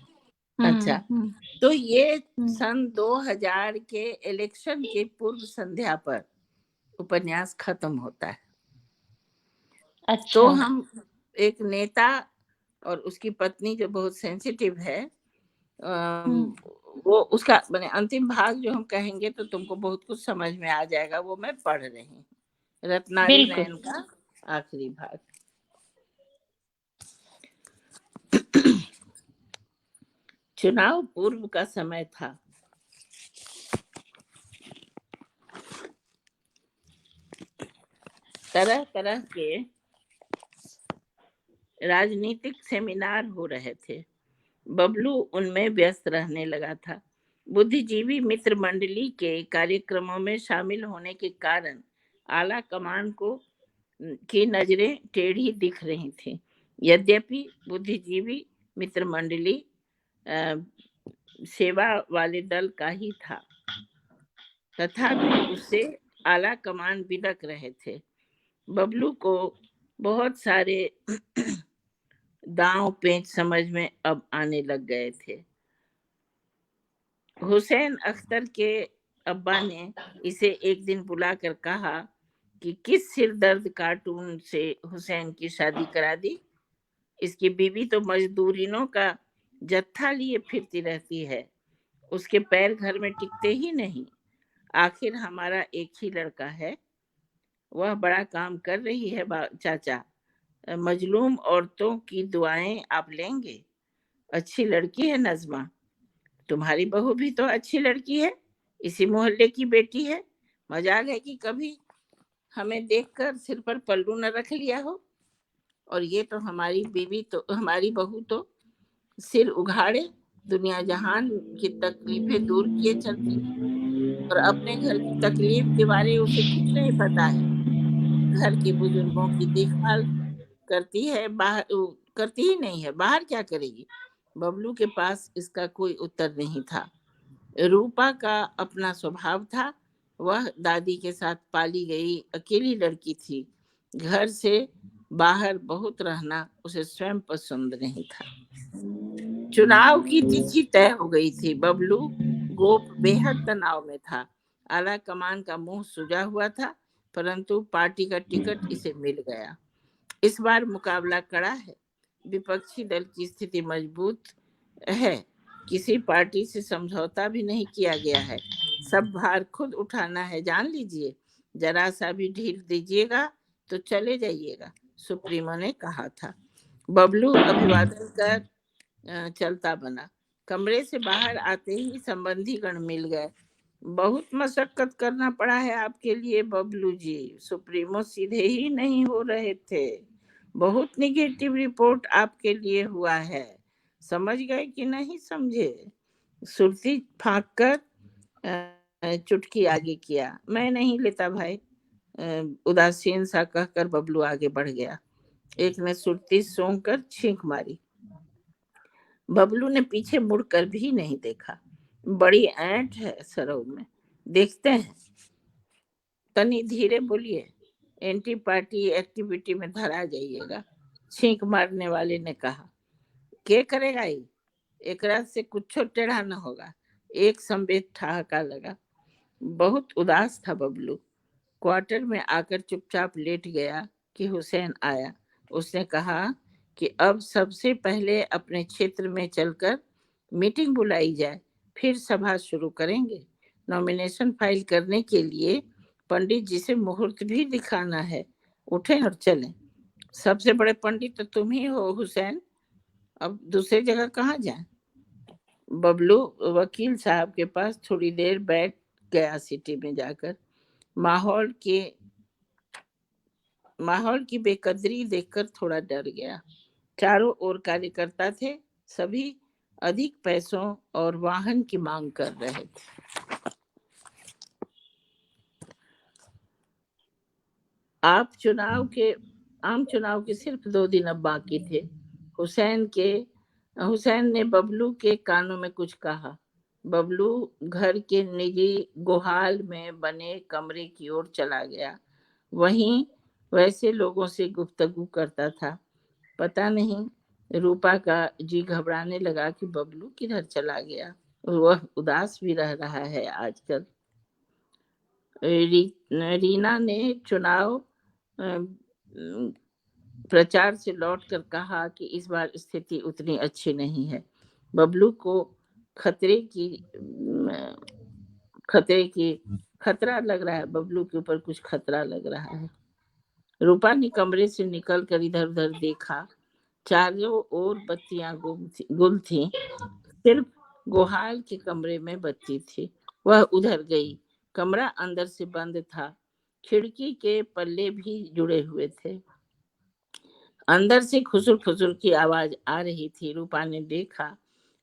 अच्छा, हम्म। तो ये हम्म। सन 2000 के इलेक्शन के पूर्व संध्या पर उपन्यास खत्म होता है। तो अच्छा। हम एक नेता और उसकी पत्नी जो बहुत सेंसिटिव है, हम्म। वो उसका मैंने अंतिम भाग जो हम कहेंगे तो तुमको बहुत कुछ समझ में आ जाएगा, वो मैं पढ़ रही हूँ, रत्नारी बिल्कुल। नयन का आखिरी भाग। चुनाव पूर्व का समय था। तरह तरह के राजनीतिक सेमिनार हो रहे थे। बबलू उनमें व्यस्त रहने लगा था। बुद्धिजीवी मित्र मंडली के कार्यक्रमों में शामिल होने के कारण आला कमान को की नजरें टेढ़ी दिख रही थी। यद्यपि बुद्धिजीवी मित्र मंडली सेवा वाले दल का ही था, तथापि उससे आला कमान बिदक रहे थे। बबलू को बहुत सारे दांव पेंच समझ में अब आने लग गए थे। हुसैन अख्तर के अब्बा ने इसे एक दिन बुलाकर कहा कि किस सिरदर्द कार्टून से हुसैन की शादी करा दी। इसकी बीवी तो मजदूरिनों का जत्था लिए फिरती रहती है, उसके पैर घर में टिकते ही नहीं। आखिर हमारा एक ही लड़का है, वह बड़ा काम कर रही है चाचा। मजलूम औरतों की दुआएं आप लेंगे। अच्छी लड़की है नजमा, तुम्हारी बहू भी तो अच्छी लड़की है, इसी मोहल्ले की बेटी है। मजाल है कि कभी हमें देखकर सिर पर पल्लू न रख लिया हो। और ये तो हमारी बहू तो सिर उघाड़े दुनिया जहान की तकलीफें दूर किए चलती है, और अपने घर की तकलीफ के बारे उसे कुछ नहीं पता है। घर के बुजुर्गों की देखभाल करती है, बाहर करती ही नहीं है, बाहर क्या करेगी। बबलू के पास इसका कोई उत्तर नहीं था। रूपा का अपना स्वभाव था, वह दादी के साथ पाली गई अकेली लड़की थी। घर से बाहर बहुत रहना उसे स्वयं पसंद नहीं था। चुनाव की तिथि तय हो गई थी। बबलू गोप बेहद तनाव में था। आला कमान का मुंह सुजा हुआ था, परंतु पार्टी का टिकट इसे मिल गया। इस बार मुकाबला कड़ा है। विपक्षी दल की स्थिति मजबूत है, किसी पार्टी से समझौता भी नहीं किया गया है। सब भार खुद उठाना है, जान लीजिए। जरा सा भी ढील दीजिएगा तो चले जाइएगा, सुप्रीमो ने कहा था। बबलू अभिवादन कर चलता बना। कमरे से बाहर आते ही संबंधी गण मिल गए। बहुत मशक्कत करना पड़ा है आपके लिए बबलू जी, सुप्रीमो सीधे ही नहीं हो रहे थे। बहुत निगेटिव रिपोर्ट आपके लिए हुआ है, समझ गए कि नहीं समझे। सुरती फाँक कर चुटकी आगे किया। मैं नहीं लेता भाई, उदासीन सा कहकर बबलू आगे बढ़ गया। एक ने सुरती सूंघ कर छींक मारी। बबलू ने पीछे मुड़कर भी नहीं देखा। बड़ी ऐंठ है सरव में, देखते हैं। तनी धीरे बोलिए, एंटी पार्टी एक्टिविटी में धरा जाइएगा, छींक मारने वाले ने कहा। के करेगा ये, एकरा से कुछ टेढ़ा न होगा। एक संवेद ठहाका लगा। बहुत उदास था बबलू। क्वार्टर में आकर चुपचाप लेट गया कि हुसैन आया। उसने कहा कि अब सबसे पहले अपने क्षेत्र में चलकर मीटिंग बुलाई जाए, फिर सभा शुरू करेंगे। नॉमिनेशन फाइल करने के लिए पंडित जी से मुहूर्त भी दिखाना है। उठें और चलें। सबसे बड़े पंडित तो तुम ही हो हुसैन, अब दूसरी जगह कहाँ जाएं। बबलू वकील साहब के पास थोड़ी देर बैठ गया। सिटी में जाकर माहौल की बेकदरी देखकर थोड़ा डर गया। चारों ओर कार्यकर्ता थे, सभी अधिक पैसों और वाहन की मांग कर रहे थे। आम चुनाव के सिर्फ 2 दिन अब बाकी थे। हुसैन ने बबलू के कानों में कुछ कहा। बबलू घर के निजी गुहाल में बने कमरे की ओर चला गया। वहीं वैसे लोगों से गुफ्तगू करता था। पता नहीं, रूपा का जी घबराने लगा कि बबलू किधर चला गया। वह उदास भी रह रहा है आजकल। रीना ने चुनाव प्रचार से लौटकर कहा कि इस बार स्थिति उतनी अच्छी नहीं है। बबलू को खतरा लग रहा है। बबलू के ऊपर कुछ खतरा लग रहा है। रूपा ने कमरे से निकलकर इधर उधर देखा। चारों ओर बत्तियां गुल थी, सिर्फ गुहाल के कमरे में बत्ती थी। वह उधर गई। कमरा अंदर से बंद था, खिड़की के पल्ले भी जुड़े हुए थे। अंदर से खुसुर फुसुर की आवाज आ रही थी। रूपा ने देखा,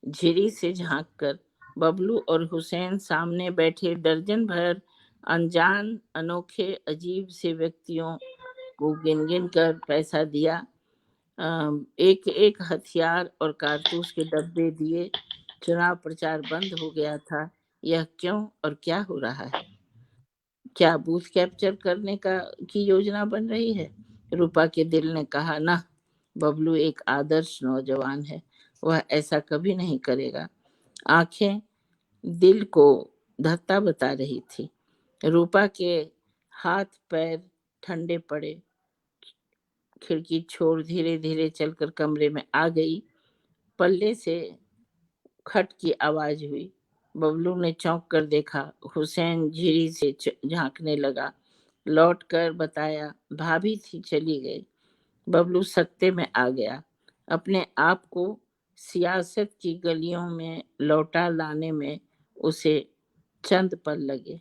झिरी से झांक कर बबलू और हुसैन सामने बैठे दर्जन भर अनजान अनोखे अजीब से व्यक्तियों को गिन गिन कर पैसा दिया। एक एक हथियार और कारतूस के डब्बे दिए। चुनाव प्रचार बंद हो गया था। यह क्यों और क्या हो रहा है? क्या बूथ कैप्चर करने की योजना बन रही है? रूपा के दिल ने कहा, ना, बबलू एक आदर्श नौजवान है, वह ऐसा कभी नहीं करेगा। आंखें दिल को धक्का बता रही थी। रूपा के हाथ पैर ठंडे पड़े। खिड़की छोड़ धीरे धीरे चलकर कमरे में आ गई। पल्ले से खट की आवाज हुई। बबलू ने चौंक कर देखा। हुसैन झिरी से झांकने लगा। लौट कर बताया, भाभी थी, चली गई। बबलू सत्ते में आ गया। अपने आप को सियासत की गलियों में लौटा लाने में उसे चंद पल लगे।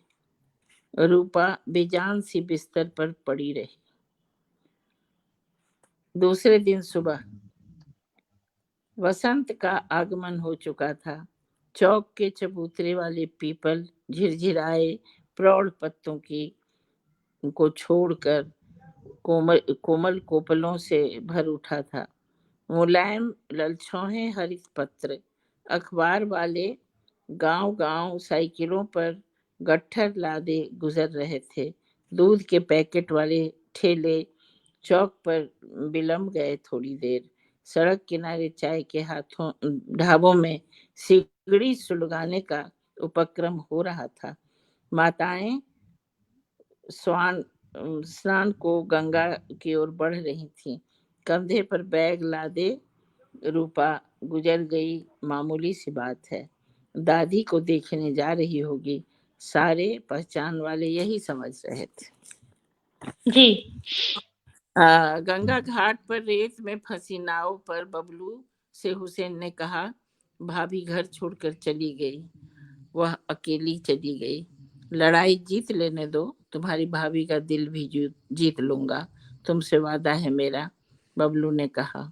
रूपा बेजान सी बिस्तर पर पड़ी रही। दूसरे दिन सुबह वसंत का आगमन हो चुका था। चौक के चबूतरे वाले पीपल झिरझिराए प्रौढ़ पत्तों की को छोड़कर कोमल कोमल कोपलों से भर उठा था। मुलायम ललछौहे हरित पत्र। अखबार वाले गांव गांव साइकिलों पर गट्ठर लादे गुजर रहे थे। दूध के पैकेट वाले ठेले चौक पर बिलम गए थोड़ी देर। सड़क किनारे चाय के हाथों ढाबों में सिगड़ी सुलगाने का उपक्रम हो रहा था। माताएं स्नान को गंगा की ओर बढ़ रही थीं। कंधे पर बैग लादे रूपा गुजर गई। मामूली सी बात है, दादी को देखने जा रही होगी। सारे पहचान वाले यही समझ रहे थे। जी। गंगा घाट पर रेत में फंसी नाव पर बबलू से हुसैन ने कहा, भाभी घर छोड़कर चली गई। वह अकेली चली गई। लड़ाई जीत लेने दो, तुम्हारी भाभी का दिल भी जीत लूंगा, तुमसे वादा है मेरा, बबलू ने कहा।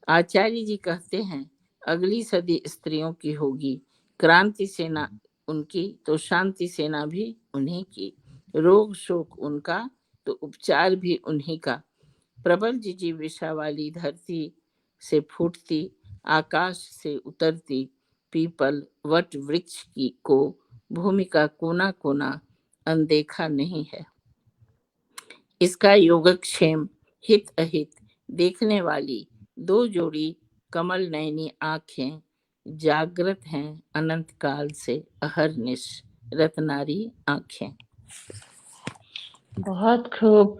आचार्य जी कहते हैं, अगली सदी स्त्रियों की होगी। क्रांति सेना उनकी तो शांति सेना भी उन्हीं की। रोग शोक उनका तो उपचार भी उन्हीं का। प्रबल जिजीविषा वाली धरती से फूटती, आकाश से उतरती पीपल वट वृक्ष की को भूमि का कोना कोना अनदेखा नहीं है। इसका योगक्षेम हित अहित देखने वाली दो जोड़ी कमल नयनी आंखें जागृत हैं अनंत काल से अहरनिश रत्नारी आंखें। बहुत खूब।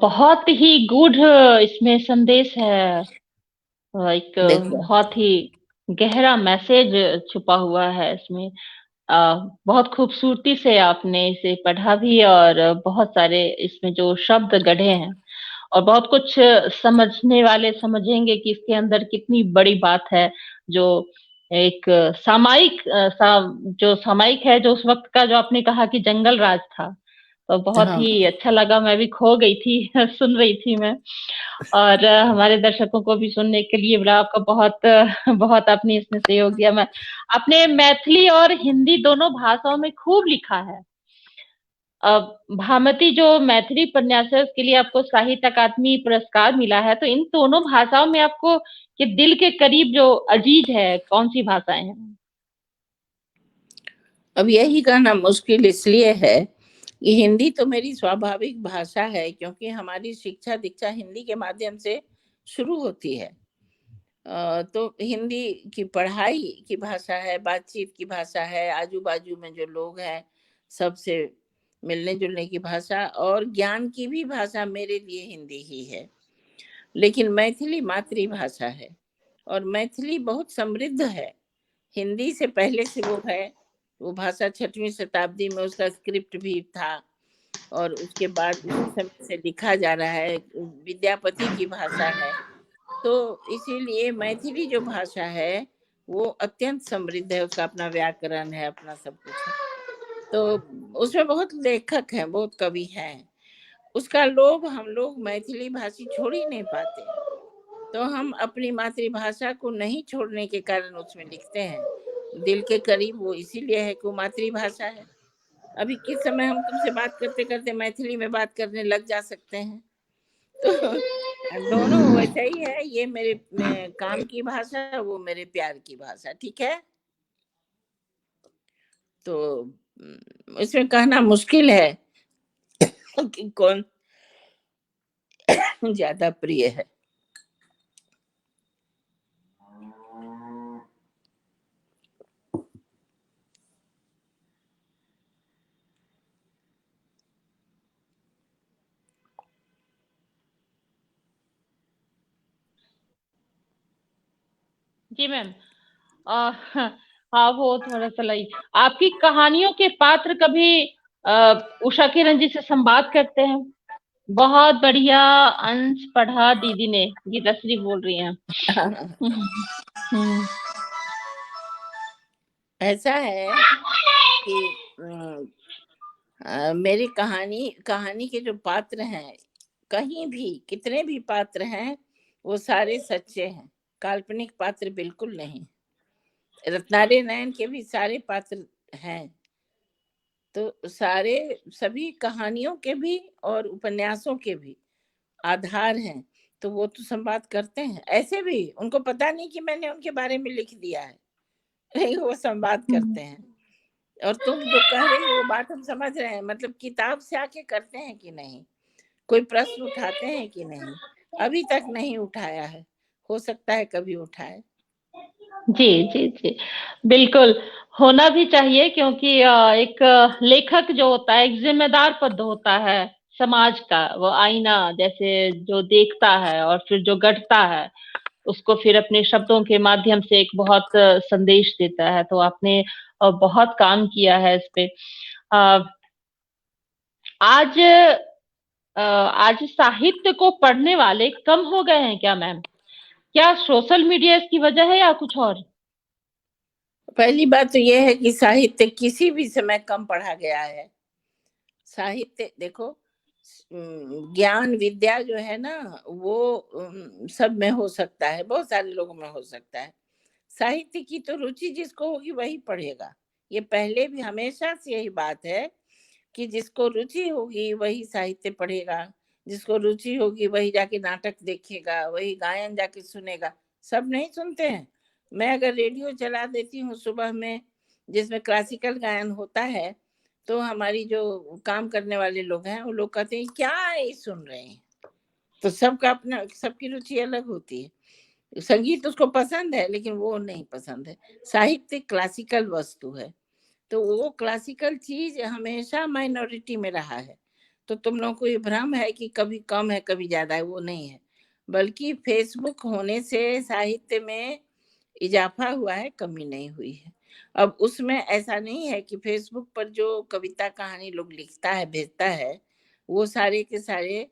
बहुत ही गूढ़ इसमें संदेश है। एक देखो, बहुत ही गहरा मैसेज छुपा हुआ है इसमें। बहुत खूबसूरती से आपने इसे पढ़ा भी, और बहुत सारे इसमें जो शब्द गढ़े हैं, और बहुत कुछ समझने वाले समझेंगे कि इसके अंदर कितनी बड़ी बात है। जो एक सामायिक जो सामायिक है, जो उस वक्त का, जो आपने कहा कि जंगल राज था, तो बहुत हाँ, ही अच्छा लगा। मैं भी खो गई थी सुन रही थी मैं। और हमारे दर्शकों को भी सुनने के लिए बड़ा आपका बहुत बहुत आपने इसमें सहयोग दिया। मैं आपने मैथिली और हिंदी दोनों भाषाओं में खूब लिखा है। भामती जो मैथिली उपन्यास है, उसके लिए आपको साहित्य अकादमी पुरस्कार मिला है। तो इन दोनों भाषाओं में आपको कि दिल के करीब जो अजीज है, कौन सी भाषाएं हैं? अब यही कहना मुश्किल इसलिए है कि हिंदी तो मेरी स्वाभाविक भाषा है, क्योंकि हमारी शिक्षा दीक्षा हिंदी के माध्यम से शुरू होती है। तो हिंदी की पढ़ाई की भाषा है, बातचीत की भाषा है, आजू बाजू में जो लोग हैं सबसे मिलने जुलने की भाषा, और ज्ञान की भी भाषा मेरे लिए हिंदी ही है। लेकिन मैथिली मातृभाषा है, और मैथिली बहुत समृद्ध है। हिंदी से पहले से वो है। वो भाषा 6वीं शताब्दी में उसका स्क्रिप्ट भी था, और उसके बाद उसी समय से लिखा जा रहा है। विद्यापति की भाषा है। तो इसीलिए मैथिली जो भाषा है वो अत्यंत समृद्ध है। उसका अपना व्याकरण है, अपना सब कुछ है। तो उसमें बहुत लेखक हैं, बहुत कवि हैं। उसका लोभ हम लोग मैथिली भाषी छोड़ ही नहीं पाते। तो हम अपनी मातृभाषा को नहीं छोड़ने के कारण उसमें लिखते हैं। दिल के करीब वो इसीलिए है कि वो मातृभाषा है। अभी किस समय हम तुमसे बात करते करते मैथिली में बात करने लग जा सकते हैं। तो दोनों वैसा ही है। ये मेरे काम की भाषा, वो मेरे प्यार की भाषा। ठीक है। तो इसमें कहना मुश्किल है कि ज्यादा प्रिय है। जी मैम। हाँ, वो थोड़ा सा आपकी कहानियों के पात्र कभी उषा किरण जी से संवाद करते हैं? बहुत बढ़िया। अंश पढ़ा दीदी ने, गीताश्री बोल रही हैं। हम्म। ऐसा है कि मेरी कहानी के जो पात्र हैं, कहीं भी कितने भी पात्र हैं, वो सारे सच्चे हैं, काल्पनिक पात्र बिल्कुल नहीं। रत्नारे नयन के भी सारे पात्र हैं, तो सारे सभी कहानियों के भी और उपन्यासों के भी आधार हैं। तो वो तो संवाद करते हैं, ऐसे भी उनको पता नहीं कि मैंने उनके बारे में लिख दिया है, नहीं वो संवाद करते हैं। और तुम जो कह रही हो वो बात हम समझ रहे हैं, मतलब किताब से आके करते हैं कि नहीं, कोई प्रश्न उठाते हैं कि नहीं, अभी तक नहीं उठाया है, हो सकता है कभी उठाए। जी जी जी, बिल्कुल होना भी चाहिए, क्योंकि एक लेखक जो होता है एक जिम्मेदार पद होता है समाज का। वो आईना जैसे जो देखता है और फिर जो गढ़ता है उसको फिर अपने शब्दों के माध्यम से एक बहुत संदेश देता है। तो आपने बहुत काम किया है इस पे। अ, आज आज साहित्य को पढ़ने वाले कम हो गए हैं क्या मैम? क्या सोशल मीडिया इसकी वजह है या कुछ और? पहली बात तो यह है कि साहित्य किसी भी समय कम पढ़ा गया है। साहित्य देखो, ज्ञान विद्या जो है ना, वो सब में हो सकता है, बहुत सारे लोगों में हो सकता है। साहित्य की तो रुचि जिसको होगी वही पढ़ेगा। ये पहले भी हमेशा से यही बात है कि जिसको रुचि होगी वही साहित्य पढ़ेगा, जिसको रुचि होगी वही जाके नाटक देखेगा, वही गायन जाके सुनेगा। सब नहीं सुनते हैं। मैं अगर रेडियो चला देती हूँ सुबह में, जिसमें क्लासिकल गायन होता है, तो हमारी जो काम करने वाले लोग हैं वो लोग कहते हैं क्या ये सुन रहे हैं। तो सबका अपना, सबकी रुचि अलग होती है। संगीत उसको पसंद है लेकिन वो नहीं पसंद है। साहित्य क्लासिकल वस्तु है, तो वो क्लासिकल चीज हमेशा माइनॉरिटी में रहा है। तो तुम लोगों को ये भ्रम है कि कभी कम है कभी ज्यादा है, वो नहीं है। बल्कि फेसबुक होने से साहित्य में इजाफा हुआ है, कमी नहीं हुई है। अब उसमें ऐसा नहीं है कि फेसबुक पर जो कविता कहानी लोग लिखता है भेजता है वो सारे के सारे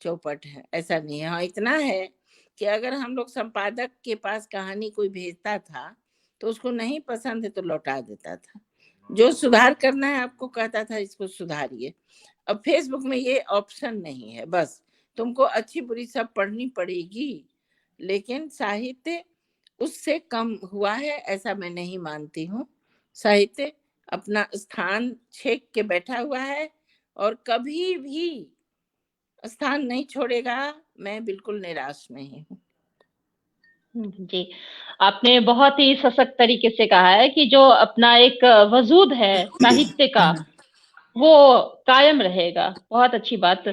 चौपट है, ऐसा नहीं है। हाँ, इतना है कि अगर हम लोग संपादक के पास कहानी कोई भेजता था तो उसको नहीं पसंद है तो लौटा देता था। जो सुधार करना है आपको कहता था इसको सुधारिए। अब फेसबुक में ये ऑप्शन नहीं है। बस तुमको अच्छी बुरी सब पढ़नी पड़ेगी, लेकिन साहित्य उससे कम हुआ है ऐसा मैं नहीं मानती हूँ। साहित्य अपना स्थान छेक के बैठा हुआ है और कभी भी स्थान नहीं छोड़ेगा। मैं बिल्कुल निराश नहीं हूँ। जी, आपने बहुत ही सशक्त तरीके से कहा है कि जो अपना एक वजूद है साहित्य का वो कायम रहेगा। बहुत अच्छी बात।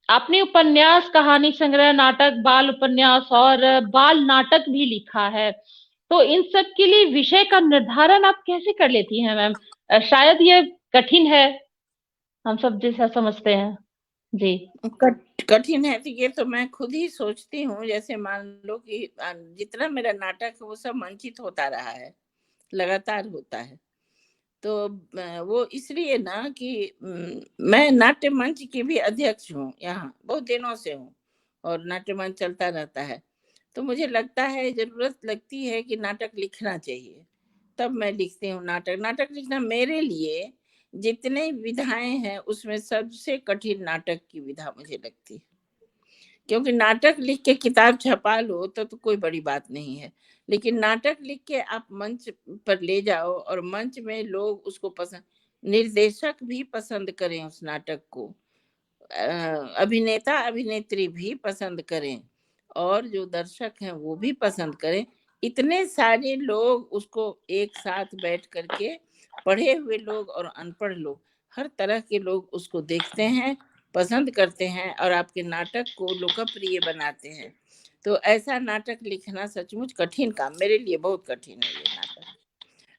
आपने उपन्यास, कहानी संग्रह, नाटक, बाल उपन्यास और बाल नाटक भी लिखा है। तो इन सब के लिए विषय का निर्धारण आप कैसे कर लेती हैं मैम? शायद ये कठिन है, हम सब जैसा समझते हैं। जी। कठिन है तो ये तो मैं खुद ही सोचती हूँ। जैसे मान लो कि जितना मेरा नाटक है वो सब मंचित होता रहा है, लगातार होता है। तो वो इसलिए ना कि मैं नाट्य मंच की भी अध्यक्ष हूँ, यहाँ बहुत दिनों से हूँ और नाट्य मंच चलता रहता है। तो मुझे लगता है, जरूरत लगती है कि नाटक लिखना चाहिए, तब मैं लिखती हूँ नाटक। नाटक लिखना मेरे लिए जितने विधाएं हैं उसमें सबसे कठिन नाटक की विधा मुझे लगती है। क्योंकि नाटक लिख के किताब छपा लो तो कोई बड़ी बात नहीं है, लेकिन नाटक लिख के आप मंच पर ले जाओ और मंच में लोग उसको पसंद, निर्देशक भी पसंद करें उस नाटक को, अभिनेता अभिनेत्री भी पसंद करें और जो दर्शक हैं वो भी पसंद करें। इतने सारे लोग उसको एक साथ बैठ करके, पढ़े हुए लोग और अनपढ़ लोग, हर तरह के लोग उसको देखते हैं पसंद करते हैं और आपके नाटक को लोकप्रिय बनाते हैं। तो ऐसा नाटक लिखना सचमुच कठिन काम, मेरे लिए बहुत कठिन है ये नाटक।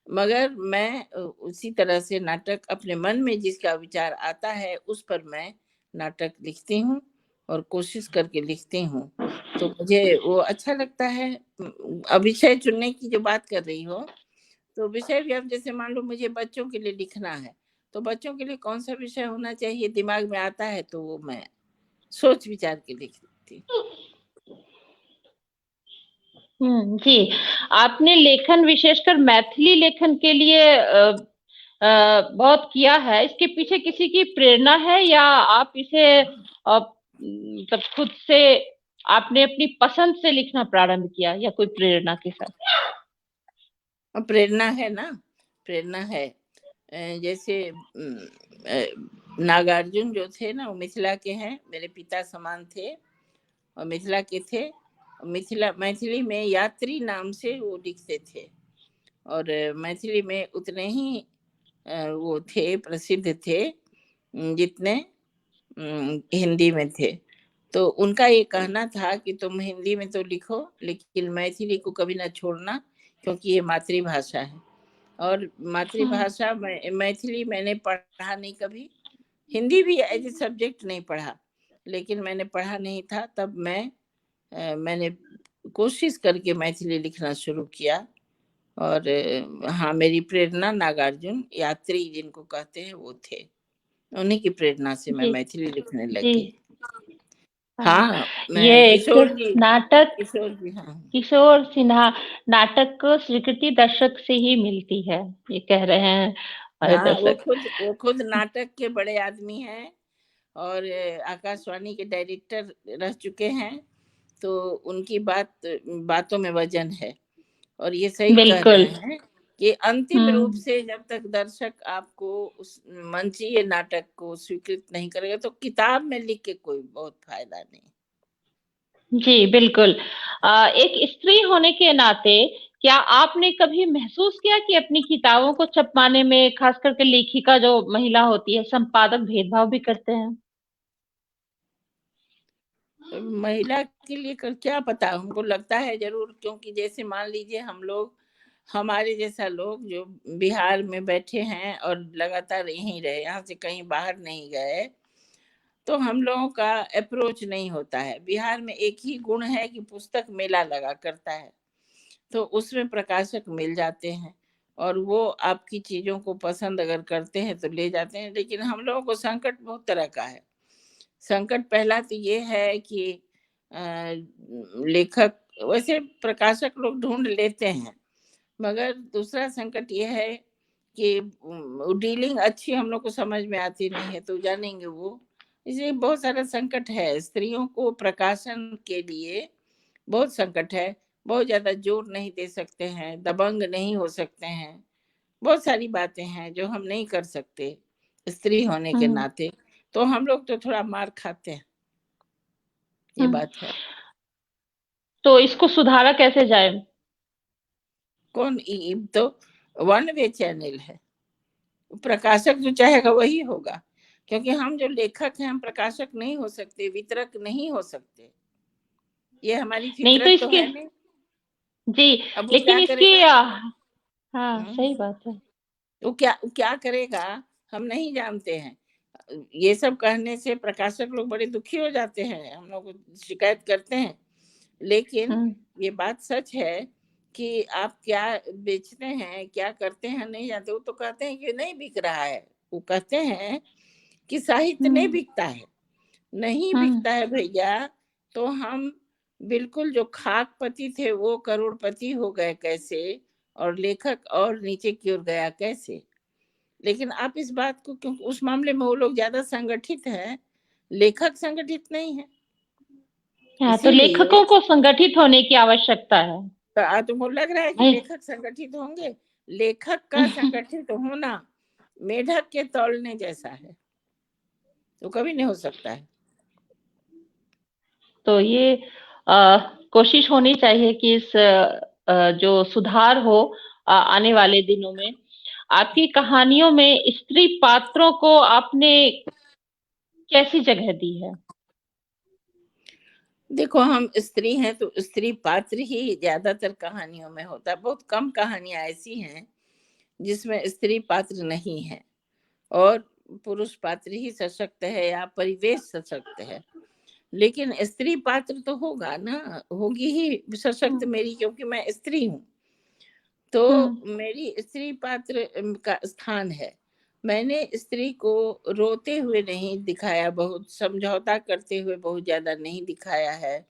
मगर मैं उसी तरह से नाटक अपने मन में जिसका विचार आता है उस पर मैं नाटक लिखती हूँ और कोशिश करके लिखती हूँ। तो मुझे वो अच्छा लगता है। अब विषय चुनने की जो बात कर रही हो, तो विषय भी अब जैसे मान लो मुझे बच्चों के लिए लिखना है, तो बच्चों के लिए कौन सा विषय होना चाहिए दिमाग में आता है तो वो मैं सोच विचार के लिखती। जी। आपने लेखन विशेषकर मैथिली लेखन के लिए बहुत किया है। इसके पीछे किसी की प्रेरणा है या आप इसे मतलब खुद से आपने अपनी पसंद से लिखना प्रारंभ किया या कोई प्रेरणा के साथ? प्रेरणा है ना, प्रेरणा है। जैसे नागार्जुन जो थे ना वो मिथिला के हैं, मेरे पिता समान थे और मिथिला के थे। मैथिली में यात्री नाम से वो लिखते थे और मैथिली में उतने ही वो थे, प्रसिद्ध थे जितने हिंदी में थे। तो उनका ये कहना था कि तुम हिंदी में तो लिखो लेकिन मैथिली को कभी ना छोड़ना, क्योंकि ये मातृभाषा है। और मातृभाषा मैथिली मैंने पढ़ा नहीं कभी, हिंदी भी एज ए सब्जेक्ट नहीं पढ़ा, लेकिन मैंने पढ़ा नहीं था तब मैंने कोशिश करके मैथिली लिखना शुरू किया। और हाँ, मेरी प्रेरणा नागार्जुन यात्री जिनको कहते हैं वो थे, उन्हीं की प्रेरणा से मैं जी मैथिली लिखने लग जी। गई। हाँ, हाँ, ये मैं एक नाटक किशोर जी, हाँ किशोर सिन्हा नाटक को स्वीकृति दर्शक से ही मिलती है, ये कह रहे हैं हमारे हाँ, दर्शक। वो खुद नाटक के बड़े आदमी हैं और आकाशवाणी के डायरेक्टर रह चुके हैं। तो उनकी बातों में वजन है और ये सही कह बिल्कुल। रहे हैं कि अंतिम रूप हम्म। से जब तक दर्शक आपको उस मंचीय नाटक को स्वीकृत नहीं करेगा तो किताब में लिख के कोई बहुत फायदा नहीं। जी बिल्कुल। एक स्त्री होने के नाते क्या आपने कभी महसूस किया कि अपनी किताबों को छपवाने में खास करके लेखिका जो महिला होती है, संपादक भेदभाव भी करते हैं? महिला के लिए क्या पता, हमको लगता है जरूर, क्योंकि जैसे मान लीजिए हम लोग, हमारे जैसा लोग जो बिहार में बैठे हैं और लगातार यहीं रहे, यहाँ से कहीं बाहर नहीं गए, तो हम लोगों का अप्रोच नहीं होता है। बिहार में एक ही गुण है कि पुस्तक मेला लगा करता है, तो उसमें प्रकाशक मिल जाते हैं और वो आपकी चीजों को पसंद अगर करते हैं तो ले जाते हैं। लेकिन हम लोगों को संकट बहुत तरह का है। संकट पहला तो ये है कि लेखक, वैसे प्रकाशक लोग ढूंढ लेते हैं, मगर दूसरा संकट ये है कि डीलिंग अच्छी हम लोग को समझ में आती नहीं है, तो जानेंगे वो। इसलिए बहुत सारा संकट है, स्त्रियों को प्रकाशन के लिए बहुत संकट है। बहुत ज्यादा जोर नहीं दे सकते हैं, दबंग नहीं हो सकते हैं, बहुत सारी बातें हैं जो हम नहीं कर सकते स्त्री होने के हम्म। नाते। तो हम लोग तो थोड़ा मार खाते हैं, ये हम्म। बात है। तो इसको सुधारा कैसे जाए? तो वन वे चैनल है, प्रकाशक जो चाहेगा वही होगा, क्योंकि हम जो लेखक हैं हम प्रकाशक नहीं हो सकते, वितरक नहीं हो सकते, ये हमारी नहीं तो फितरत तो इसके है नहीं। जी, अब वो लेकिन क्या इसकी करेगा? हाँ हम्म, सही बात है। वो क्या करेगा, हम नहीं जानते हैं। ये सब कहने से प्रकाशक लोग बड़े दुखी हो जाते हैं, हम लोग शिकायत करते हैं। लेकिन हम्म। ये बात सच है कि आप क्या बेचते हैं, क्या करते हैं नहीं जानते। वो तो कहते हैं कि नहीं बिक रहा है, वो कहते हैं कि साहित्य नहीं हम्म। बिकता है। नहीं हम्म। बिकता है भैया, तो हम बिल्कुल जो खाकपति थे वो करोड़पति हो गए कैसे, और लेखक और नीचे की ओर गया कैसे? लेकिन आप इस बात को, क्योंकि उस मामले में वो लोग ज्यादा संगठित हैं, लेखक संगठित नहीं है, हाँ, तो इसीलिए। लेखकों को संगठित होने की आवश्यकता है। तो तुमको लग रहा है कि है। लेखक संगठित होंगे? लेखक का संगठित होना मेढक के तौलने जैसा है, तो कभी नहीं हो सकता है। तो ये कोशिश होनी चाहिए कि इस जो सुधार हो आने वाले दिनों में। आपकी कहानियों में स्त्री पात्रों को आपने कैसी जगह दी है? देखो, हम स्त्री हैं तो स्त्री पात्र ही ज्यादातर कहानियों में होता है। बहुत कम कहानियां ऐसी हैं जिसमें स्त्री पात्र नहीं है और पुरुष पात्र ही सशक्त है या परिवेश सशक्त है। लेकिन स्त्री पात्र तो होगा ना, होगी ही सशक्त मेरी, क्योंकि मैं स्त्री हूँ। तो मेरी स्त्री पात्र का स्थान है। मैंने स्त्री को रोते हुए नहीं दिखाया, बहुत समझौता करते हुए बहुत ज्यादा नहीं दिखाया है,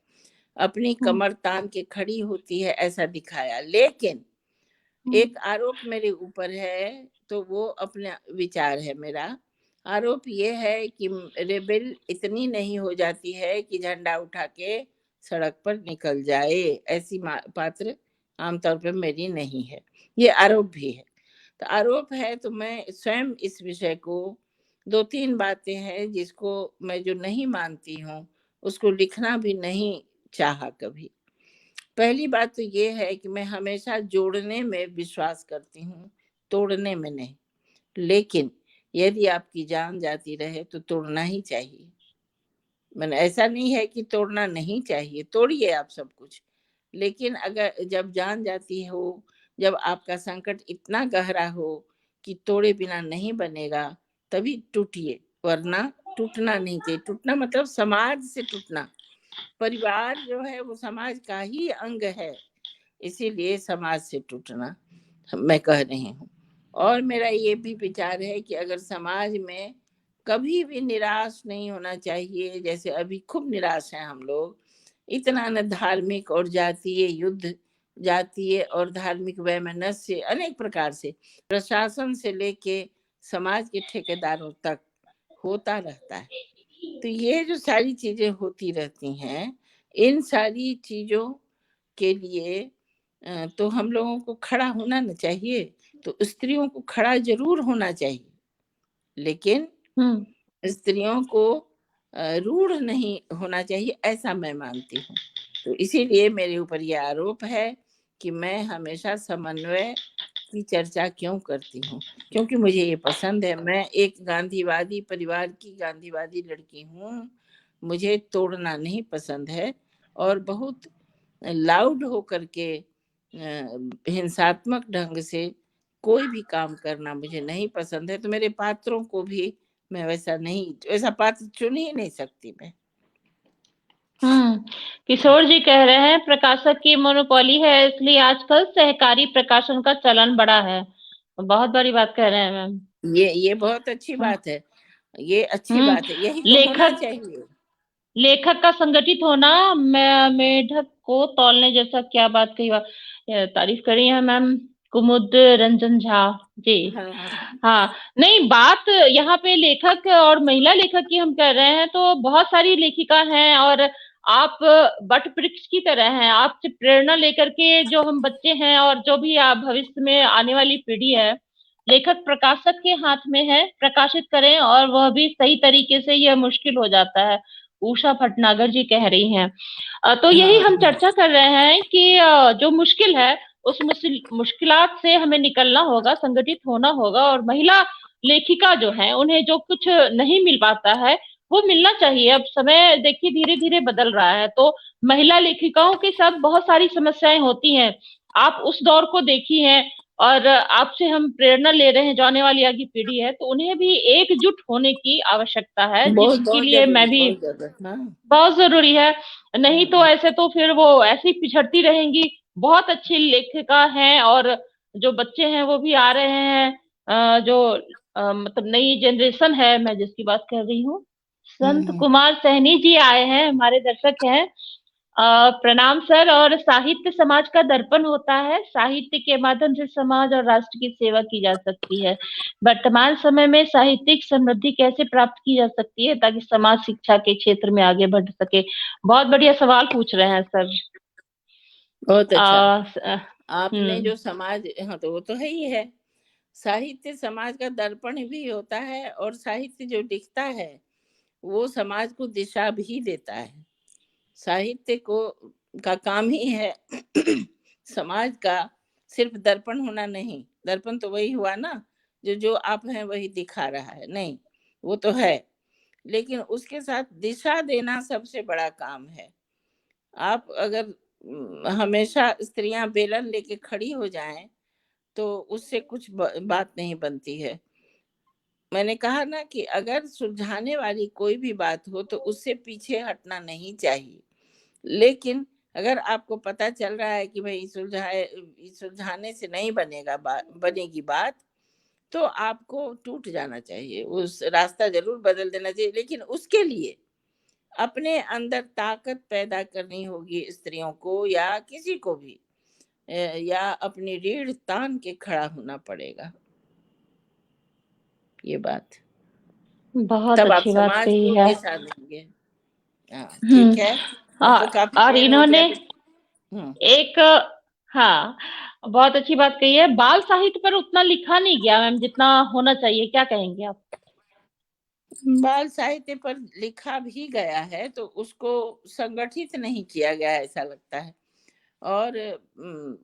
अपनी कमर तान के खड़ी होती है ऐसा दिखाया। लेकिन एक आरोप मेरे ऊपर है, तो वो अपना विचार है मेरा। आरोप ये है कि रेबेल इतनी नहीं हो जाती है कि झंडा उठा के सड़क पर निकल जाए, ऐसी पात्र आमतौर पर मेरी नहीं है। ये आरोप भी है। तो आरोप है तो मैं स्वयं इस विषय को, 2-3 बातें हैं जिसको मैं जो नहीं मानती हूँ उसको लिखना भी नहीं चाहा कभी। पहली बात तो ये है कि मैं हमेशा जोड़ने में विश्वास करती हूँ, तोड़ने में नहीं। लेकिन यदि आपकी जान जाती रहे तो तोड़ना ही चाहिए। मैंने ऐसा नहीं है कि तोड़ना नहीं चाहिए, तोड़िए आप सब कुछ। लेकिन अगर जब जान जाती हो, जब आपका संकट इतना गहरा हो कि तोड़े बिना नहीं बनेगा, तभी टूटिए, वरना टूटना नहीं चाहिए। टूटना मतलब समाज से टूटना। परिवार जो है वो समाज का ही अंग है, इसीलिए समाज से टूटना मैं कह रही हूँ। और मेरा ये भी विचार है कि अगर समाज में कभी भी निराश नहीं होना चाहिए, जैसे अभी खूब निराश हैं हम लोग, इतना न धार्मिक और जातीय युद्ध, जातीय और धार्मिक वैमनस्य अनेक प्रकार से, प्रशासन से लेके समाज के ठेकेदारों तक होता रहता है। तो ये जो सारी चीजें होती रहती हैं, इन सारी चीजों के लिए तो हम लोगों को खड़ा होना न चाहिए। तो स्त्रियों को खड़ा जरूर होना चाहिए, लेकिन स्त्रियों को रूढ़ नहीं होना चाहिए, ऐसा मैं मानती हूँ। तो इसीलिए मेरे ऊपर ये आरोप है कि मैं हमेशा समन्वय की चर्चा क्यों करती हूँ, क्योंकि मुझे ये पसंद है। मैं एक गांधीवादी परिवार की गांधीवादी लड़की हूँ। मुझे तोड़ना नहीं पसंद है और बहुत लाउड होकर के हिंसात्मक ढंग से कोई भी काम करना मुझे नहीं पसंद है। तो मेरे पात्रों को भी मैं वैसा पात्र चुन ही नहीं सकती मैं। किशोर जी कह रहे हैं प्रकाशक की मोनोपोली है, इसलिए आजकल सहकारी प्रकाशन का चलन बढ़ा है। बहुत बड़ी बात कह रहे हैं मैम। ये बहुत अच्छी बात है, ये अच्छी बात है, यही तो होना लेखक चाहिए। लेखक का संगठित होना मेढक को तौलने जैसा, क्या बात कही, तारीफ करी है मैम कुमुद रंजन झा जी। हाँ, नहीं, बात यहाँ पे लेखक और महिला लेखक की हम कर रहे हैं, तो बहुत सारी लेखिका हैं और आप वट वृक्ष की तरह हैं। आपसे प्रेरणा लेकर के जो हम बच्चे हैं और जो भी आप भविष्य में आने वाली पीढ़ी है, लेखक प्रकाशक के हाथ में है, प्रकाशित करें, और वह भी सही तरीके से। यह मुश्किल हो जाता है, उषा भटनागर जी कह रही हैं। तो यही हम चर्चा कर रहे हैं कि जो मुश्किल है, उस मुश्किलात से हमें निकलना होगा, संगठित होना होगा, और महिला लेखिका जो है उन्हें जो कुछ नहीं मिल पाता है वो मिलना चाहिए। अब समय देखिए धीरे धीरे बदल रहा है, तो महिला लेखिकाओं के साथ बहुत सारी समस्याएं होती हैं। आप उस दौर को देखी हैं, और आपसे हम प्रेरणा ले रहे हैं, जो आने वाली आगे पीढ़ी है, तो उन्हें भी एकजुट होने की आवश्यकता है, बहुत जिसके बहुत लिए मैं जरूरी, भी, बहुत जरूरी। हाँ, बहुत जरूरी है। नहीं तो ऐसे तो फिर वो ऐसे ही पिछड़ती रहेंगी। बहुत अच्छी लेखिका हैं, और जो बच्चे हैं वो भी आ रहे हैं। जो मतलब नई जनरेशन है, मैं जिसकी बात कर रही हूँ, संत कुमार सहनी जी आए हैं, हमारे दर्शक हैं। प्रणाम सर। और साहित्य समाज का दर्पण होता है, साहित्य के माध्यम से समाज और राष्ट्र की सेवा की जा सकती है। वर्तमान समय में साहित्यिक समृद्धि कैसे प्राप्त की जा सकती है ताकि समाज शिक्षा के क्षेत्र में आगे बढ़ सके? बहुत बढ़िया सवाल पूछ रहे हैं सर। बहुत अच्छा। आ, आपने जो समाज, हाँ तो वो तो है ही है। साहित्य समाज का दर्पण भी होता है, और साहित्य जो लिखता है वो समाज को दिशा भी देता है। साहित्य को का काम ही है समाज का सिर्फ दर्पण होना नहीं। दर्पण तो वही हुआ ना, जो जो आप हैं वही दिखा रहा है, नहीं वो तो है। लेकिन उसके साथ दिशा देना सबसे बड़ा काम है। आप अगर हमेशा स्त्रियां बेलन लेके खड़ी हो जाएं तो उससे कुछ बात नहीं बनती है। मैंने कहा ना कि अगर सुलझाने वाली कोई भी बात हो तो उससे पीछे हटना नहीं चाहिए। लेकिन अगर आपको पता चल रहा है कि भाई सुलझाने से नहीं बनेगी बात, तो आपको टूट जाना चाहिए, उस रास्ता जरूर बदल देना चाहिए। लेकिन उसके लिए अपने अंदर ताकत पैदा करनी होगी स्त्रियों को या किसी को भी, या अपनी रीढ़ तान के खड़ा होना पड़ेगा। ये बात बहुत तब आप अच्छी बात समाज कही को है। दिशा देंगे। ठीक है, अब तो काफी और देर हो इन्होंने गया। एक, हाँ, बहुत अच्छी बात कही है। बाल साहित्य पर उतना लिखा नहीं गया मैम जितना होना चाहिए, क्या कहेंगे आप? बाल साहित्य पर लिखा भी गया है तो उसको संगठित नहीं किया गया ऐसा लगता है। और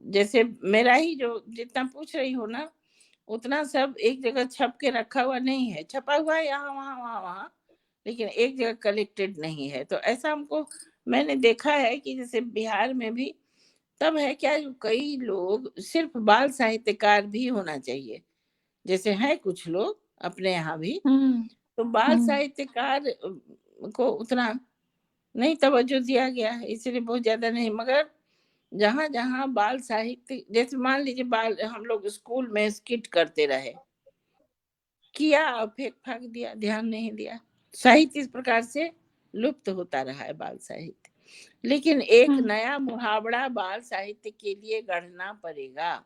जैसे मेरा ही जो जितना पूछ रही हो ना, उतना सब एक जगह छप के रखा हुआ नहीं है। छपा हुआ है यहाँ वहाँ वहाँ वहाँ, लेकिन एक जगह कलेक्टेड नहीं है। तो ऐसा मैंने देखा है कि जैसे बिहार में भी तब है क्या, कई लोग सिर्फ बाल साहित्यकार भी होना चाहिए, जैसे हैं कुछ लोग अपने यहाँ भी, तो बाल साहित्यकार को उतना नहीं तवज्जो दिया गया है, इसलिए बहुत ज्यादा नहीं। मगर जहाँ जहाँ बाल साहित्य, जैसे मान लीजिए बाल हम लोग स्कूल में स्किट करते रहे, किया फेंक फाक दिया, ध्यान नहीं दिया, साहित्य इस प्रकार से लुप्त होता रहा है बाल साहित्य। लेकिन एक नया मुहावरा बाल साहित्य के लिए गढ़ना पड़ेगा।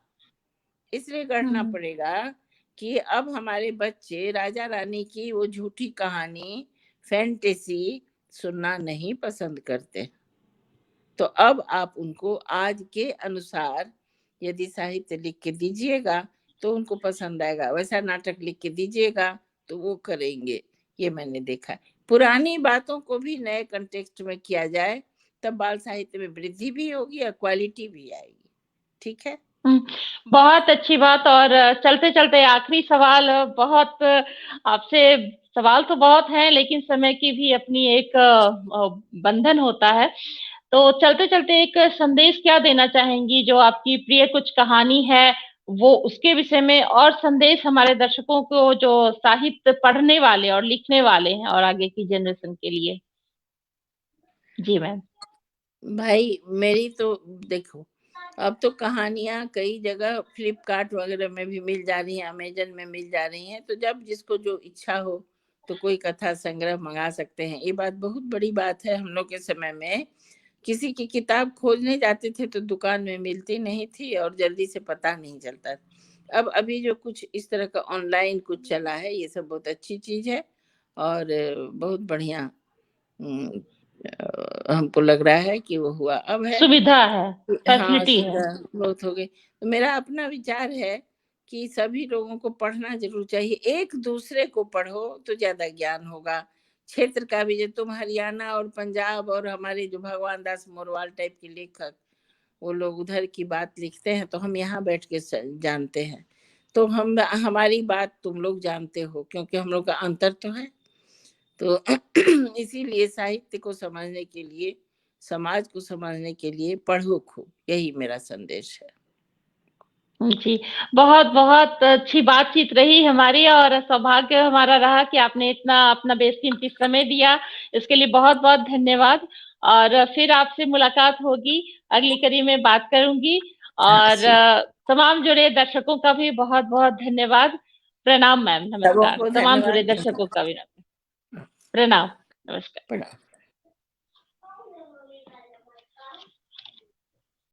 इसलिए गढ़ना पड़ेगा कि अब हमारे बच्चे राजा रानी की वो झूठी कहानी, फैंटेसी सुनना नहीं पसंद करते। तो अब आप उनको आज के अनुसार यदि साहित्य लिख के दीजिएगा तो उनको पसंद आएगा, वैसा नाटक लिख के दीजिएगा तो वो करेंगे। ये मैंने देखा है। पुरानी बातों को भी नए कंटेक्स्ट में किया जाए तब बाल साहित्य में वृद्धि भी होगी और क्वालिटी भी आएगी। ठीक है, बहुत अच्छी बात। और चलते चलते आखिरी सवाल, बहुत आपसे सवाल तो बहुत हैं लेकिन समय की भी अपनी एक बंधन होता है। तो चलते चलते एक संदेश क्या देना चाहेंगी, जो आपकी प्रिय कुछ कहानी है वो उसके विषय में, और संदेश हमारे दर्शकों को जो साहित्य पढ़ने वाले और लिखने वाले हैं और आगे की जनरेशन के लिए? जी मैम। भाई मेरी तो देखो, अब तो कहानियां कई जगह फ्लिपकार्ट वगैरह में भी मिल जा रही हैं, अमेजन में मिल जा रही हैं, तो जब जिसको जो इच्छा हो तो कोई कथा संग्रह मंगा सकते हैं। ये बात बहुत बड़ी बात है। हम लोग के समय में किसी की किताब खोजने जाते थे तो दुकान में मिलती नहीं थी और जल्दी से पता नहीं चलता। अब अभी जो कुछ इस तरह का ऑनलाइन कुछ चला है, ये सब बहुत अच्छी चीज है और बहुत बढ़िया हमको लग रहा है कि वो हुआ। अब है सुविधा है, हाँ, फैसिलिटी है। सुविधा बहुत हो गई। तो मेरा अपना विचार है कि सभी लोगों को पढ़ना जरूर चाहिए। एक दूसरे को पढ़ो तो ज्यादा ज्ञान होगा। क्षेत्र का भी, जो तुम हरियाणा और पंजाब और हमारे जो भगवान दास मोरवाल टाइप के लेखक, वो लोग उधर की बात लिखते हैं तो हम यहाँ बैठ के जानते हैं। तो हमारी बात तुम लोग जानते हो क्योंकि हम लोग का अंतर तो है। तो इसीलिए साहित्य को समझने के लिए, समाज को समझने के लिए पढ़ो खूब, यही मेरा संदेश है। जी, बहुत बहुत अच्छी बातचीत रही हमारी, और सौभाग्य हमारा रहा कि आपने इतना अपना बेशकीमती समय दिया। इसके लिए बहुत बहुत धन्यवाद। और फिर आपसे मुलाकात होगी, अगली कड़ी में बात करूंगी। और तमाम जुड़े दर्शकों का भी बहुत बहुत धन्यवाद। प्रणाम मैम, नमस्कार। तमाम जुड़े दर्शकों का भी प्रणाम, नमस्कार।